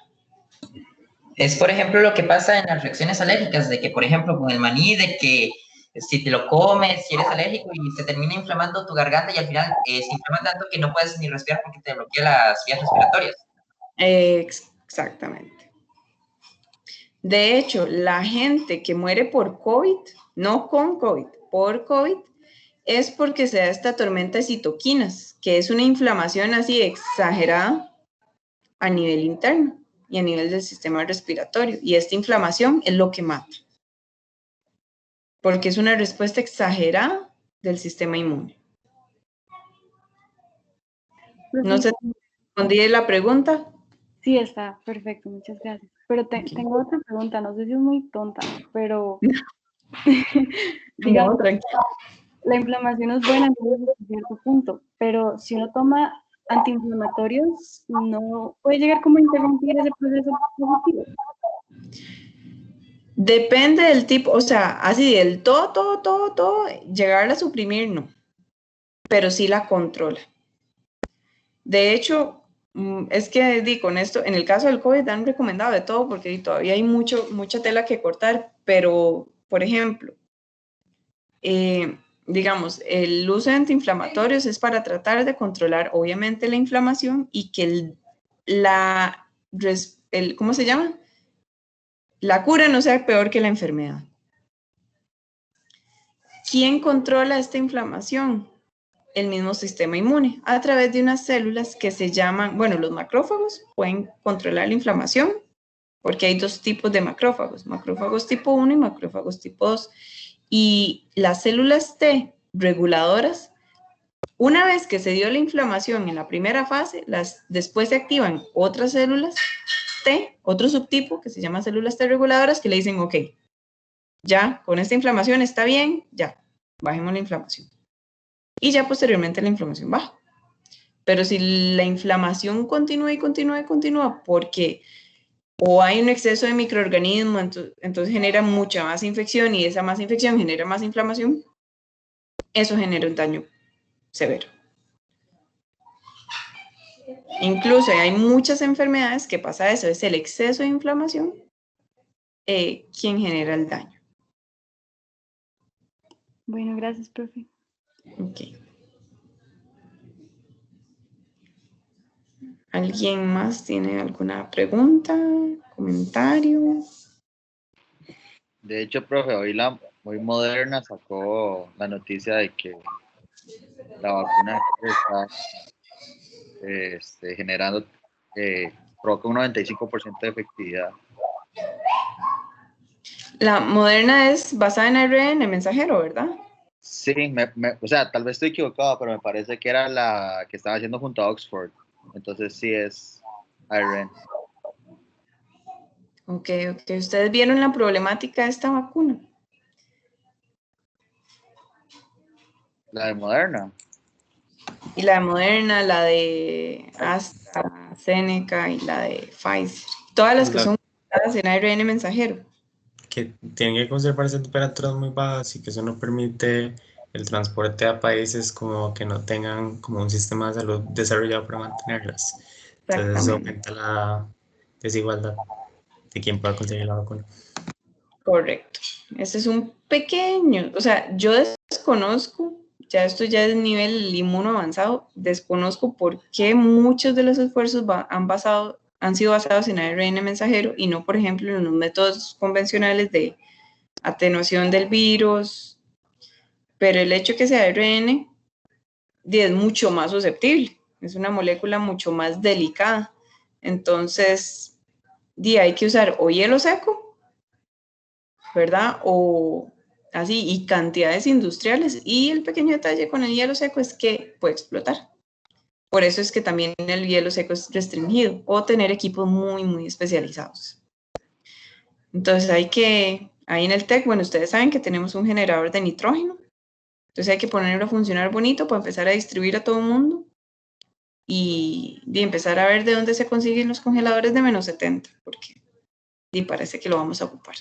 S2: Es, por ejemplo, lo que pasa en las reacciones alérgicas, de que, por ejemplo, con el maní, de que si te lo comes, si eres alérgico y se termina inflamando tu garganta y al final se inflama tanto que no puedes ni respirar porque te bloquea las vías respiratorias.
S3: Exactamente. De hecho, la gente que muere por COVID, no con COVID, por COVID, es porque se da esta tormenta de citoquinas, que es una inflamación así exagerada a nivel interno y a nivel del sistema respiratorio. Y esta inflamación es lo que mata, porque es una respuesta exagerada del sistema inmune. No sé si respondí la pregunta.
S6: Sí, está perfecto, muchas gracias. Pero tengo otra pregunta, no sé si es muy tonta, pero digamos, la inflamación es buena hasta cierto punto, pero si uno toma antiinflamatorios, no puede llegar como a interrumpir ese proceso positivo.
S3: Depende del tipo, o sea, así del todo, llegar a suprimir no, pero sí la controla. De hecho, es que con esto, en el caso del COVID han recomendado de todo porque todavía hay mucha tela que cortar, pero, por ejemplo, digamos, el uso de antiinflamatorios es para tratar de controlar, obviamente, la inflamación y que ¿cómo se llama? La cura no sea peor que la enfermedad. ¿Quién controla esta inflamación? El mismo sistema inmune, a través de unas células que se llaman, bueno, los macrófagos pueden controlar la inflamación, porque hay dos tipos de macrófagos tipo 1 y macrófagos tipo 2. Y las células T reguladoras, una vez que se dio la inflamación en la primera fase, después se activan otras células T, otro subtipo que se llama células T reguladoras, que le dicen, ok, ya con esta inflamación está bien, ya, bajemos la inflamación. Y ya posteriormente la inflamación baja. Pero si la inflamación continúa y continúa y continúa porque o hay un exceso de microorganismos, entonces genera mucha más infección y esa más infección genera más inflamación, eso genera un daño severo. Incluso hay muchas enfermedades que pasa eso, es el exceso de inflamación quien genera el daño.
S6: Bueno, gracias, profe.
S3: Ok. ¿Alguien más tiene alguna pregunta, comentario?
S4: De hecho, profe, hoy Moderna sacó la noticia de que la vacuna está generando, provoca un 95% de efectividad.
S3: La Moderna es basada en ARN mensajero, ¿verdad?
S4: Sí, o sea, tal vez estoy equivocado, pero me parece que era la que estaba haciendo junto a Oxford. Entonces sí es ARN.
S3: Ok. ¿Ustedes vieron la problemática de esta vacuna?
S4: La de Moderna.
S3: Y la de Moderna, la de AstraZeneca y la de Pfizer. Todas las que son basadas en ARN mensajero.
S5: Que tienen que conservarse temperaturas muy bajas y que eso no permite el transporte a países como que no tengan como un sistema de salud desarrollado para mantenerlas. Entonces eso aumenta la desigualdad de quién pueda conseguir la vacuna.
S3: Correcto. Ese es un pequeño, o sea, yo desconozco, ya esto ya es nivel inmuno avanzado, desconozco por qué muchos de los esfuerzos han sido basados en ARN mensajero y no, por ejemplo, en los métodos convencionales de atenuación del virus, pero el hecho que sea ARN es mucho más susceptible, es una molécula mucho más delicada, entonces hay que usar o hielo seco, ¿verdad? O así, y cantidades industriales. Y el pequeño detalle con el hielo seco es que puede explotar. Por eso es que también el hielo seco es restringido o tener equipos muy, muy especializados. Entonces ahí en el TEC, bueno, ustedes saben que tenemos un generador de nitrógeno. Entonces hay que ponerlo a funcionar bonito para empezar a distribuir a todo el mundo y empezar a ver de dónde se consiguen los congeladores de menos 70, porque parece que lo vamos a ocupar.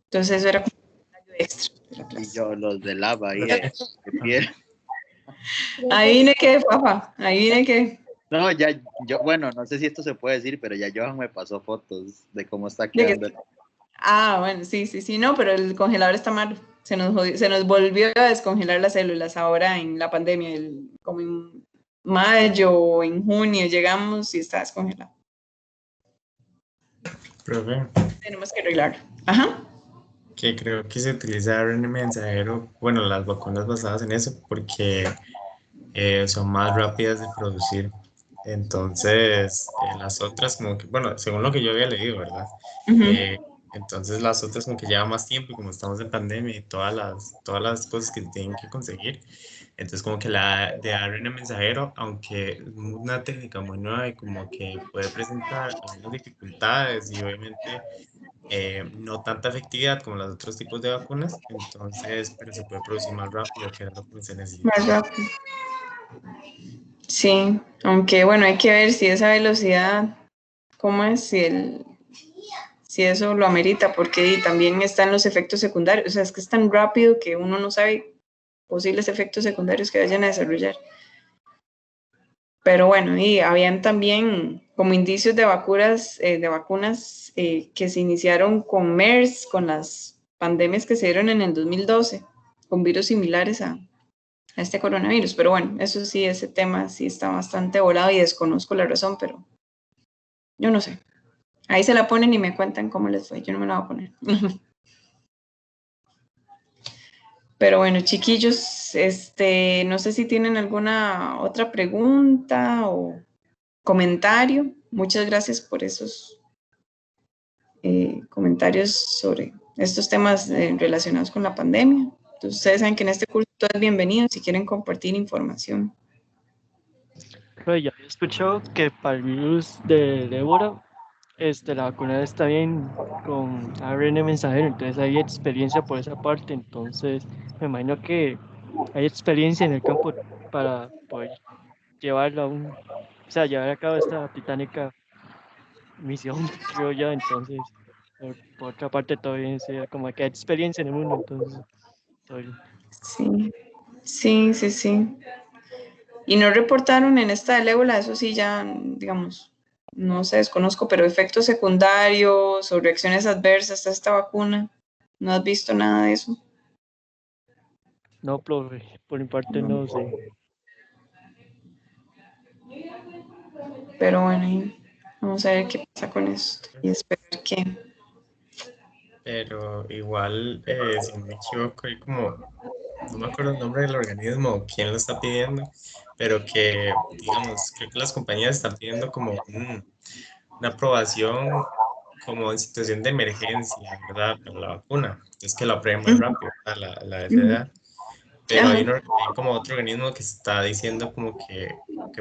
S3: Entonces eso era como un extra de la clase.
S4: Y yo, los de lava ahí de piel.
S3: Ahí viene que, papá, ahí viene que.
S4: No, ya, bueno, no sé si esto se puede decir, pero ya Johan me pasó fotos de cómo está quedando.
S3: Bueno, sí, no, pero el congelador está malo. Se nos volvió a descongelar las células ahora en la pandemia, como en mayo o en junio llegamos y está descongelado.
S5: Profe,
S3: Tenemos que arreglarlo. Ajá.
S5: que creo que se utiliza ARN mensajero, bueno, las vacunas basadas en eso, porque son más rápidas de producir. Entonces, las otras como que, bueno, según lo que yo había leído, ¿verdad? Entonces las otras como que llevan más tiempo y como estamos en pandemia y todas las cosas que tienen que conseguir. Entonces como que la de ARN mensajero, aunque es una técnica muy nueva y como que puede presentar algunas dificultades y obviamente no tanta efectividad como los otros tipos de vacunas, entonces, pero se puede producir más rápido, que es lo que se necesita.
S3: Más rápido. Sí, aunque bueno, hay que ver si esa velocidad, cómo es, si eso lo amerita, porque también están los efectos secundarios, o sea, es que es tan rápido que uno no sabe posibles efectos secundarios que vayan a desarrollar. Pero bueno, y habían también como indicios de vacunas que se iniciaron con MERS, con las pandemias que se dieron en el 2012, con virus similares a este coronavirus. Pero bueno, eso sí, ese tema sí está bastante volado y desconozco la razón, pero yo no sé. Ahí se la ponen y me cuentan cómo les fue. Yo no me la voy a poner. Pero bueno, chiquillos, no sé si tienen alguna otra pregunta o comentario. Muchas gracias por esos comentarios sobre estos temas relacionados con la pandemia. Entonces, ustedes saben que en este curso todo es bienvenido si quieren compartir información.
S8: Pero ya he escuchado que para el virus del ébola, la vacuna está bien con ARN mensajero, entonces hay experiencia por esa parte, entonces me imagino que hay experiencia en el campo para poder llevarlo o sea, llevar a cabo esta titánica misión, creo yo, entonces, por otra parte todo bien, sí, como que hay experiencia en el mundo, entonces, todo bien.
S3: Sí. Y no reportaron en esta del ébola, eso sí ya, digamos, no sé, desconozco, pero efectos secundarios o reacciones adversas a esta vacuna, ¿no has visto nada de eso?
S8: No, por mi parte no sé.
S3: Pero bueno, vamos a ver qué pasa con esto y esperar que...
S5: Pero igual, si no me equivoco, hay como, no me acuerdo el nombre del organismo o quién lo está pidiendo, pero que, digamos, creo que las compañías están pidiendo como una aprobación como en situación de emergencia, ¿verdad? Para la vacuna. Es que lo aprueben más rápido, ¿verdad? La FDA. Pero
S3: Ajá.
S5: hay como otro organismo que está diciendo como que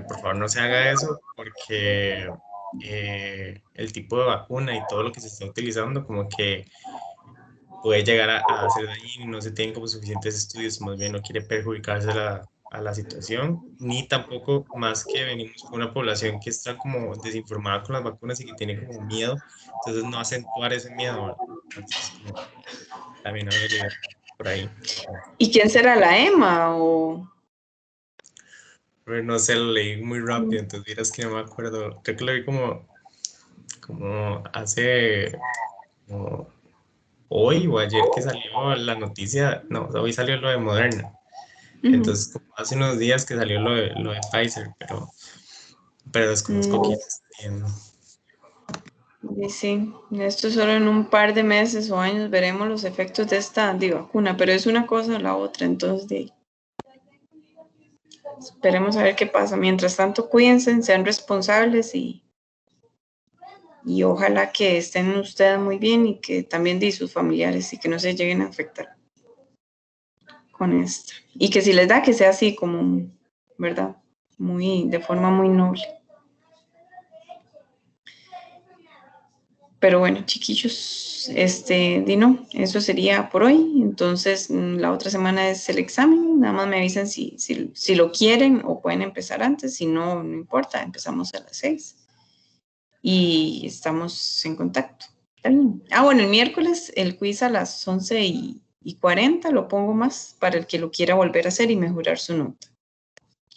S5: por favor no se haga eso porque el tipo de vacuna y todo lo que se está utilizando como que puede llegar a hacer daño y no se tienen como suficientes estudios, más bien no quiere perjudicarse a la situación, ni tampoco más que venimos con una población que está como desinformada con las vacunas y que tiene como miedo, entonces no acentuar ese miedo, ¿verdad? Entonces como también había leído por ahí.
S3: ¿Y quién será la EMA o...?
S5: Pero no sé, lo leí muy rápido, entonces dirás que no me acuerdo, creo que lo vi como hace... como hoy o ayer que salió la noticia, no, hoy salió lo de Moderna. Entonces, como hace unos días que salió lo de Pfizer, pero desconozco quién está haciendo.
S3: Y sí, esto solo en un par de meses o años veremos los efectos de esta vacuna, pero es una cosa o la otra, entonces esperemos a ver qué pasa. Mientras tanto, cuídense, sean responsables y ojalá que estén ustedes muy bien y que también de sus familiares y que no se lleguen a afectar con esto. Y que si les da, que sea así como, ¿verdad? De forma muy noble. Pero bueno, chiquillos, Dino, eso sería por hoy. Entonces, la otra semana es el examen. Nada más me avisan si lo quieren o pueden empezar antes. Si no, no importa, empezamos a las 6. Y estamos en contacto. Está bien. Bueno, el miércoles el quiz a las 11:40 lo pongo más para el que lo quiera volver a hacer y mejorar su nota.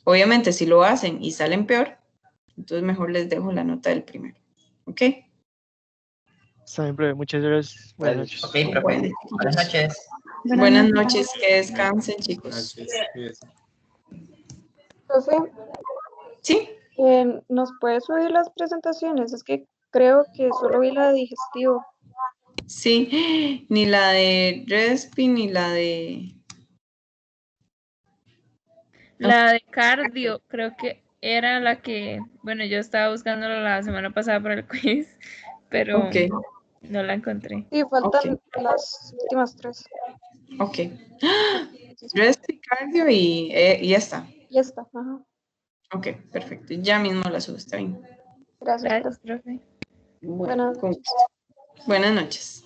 S3: Obviamente, si lo hacen y salen peor, entonces mejor les dejo la nota del primero. ¿Ok?
S8: Siempre, muchas gracias. Buenas noches.
S2: Ok, profe. Buenas noches.
S3: Buenas noches, que descansen, chicos.
S5: Noches, cuídense.
S7: Profe,
S3: ¿Sí?
S7: ¿nos puede subir las presentaciones? Es que creo que solo vi la de digestivo.
S3: Sí, ni la de Respi, ni la de...
S9: La de cardio, creo que era la que, bueno, yo estaba buscándola la semana pasada para el quiz, pero
S3: Ok,
S9: no la encontré.
S7: Sí, faltan las últimas 3.
S3: ok. Respi, cardio y ya está.
S7: Ya está, ajá.
S3: Ok, perfecto. Ya mismo la subo, está bien.
S7: Gracias,
S9: Gracias,
S7: profe.
S9: profe.
S3: Bueno,
S7: Buenas
S3: con
S7: noches.
S3: gusto. Buenas noches.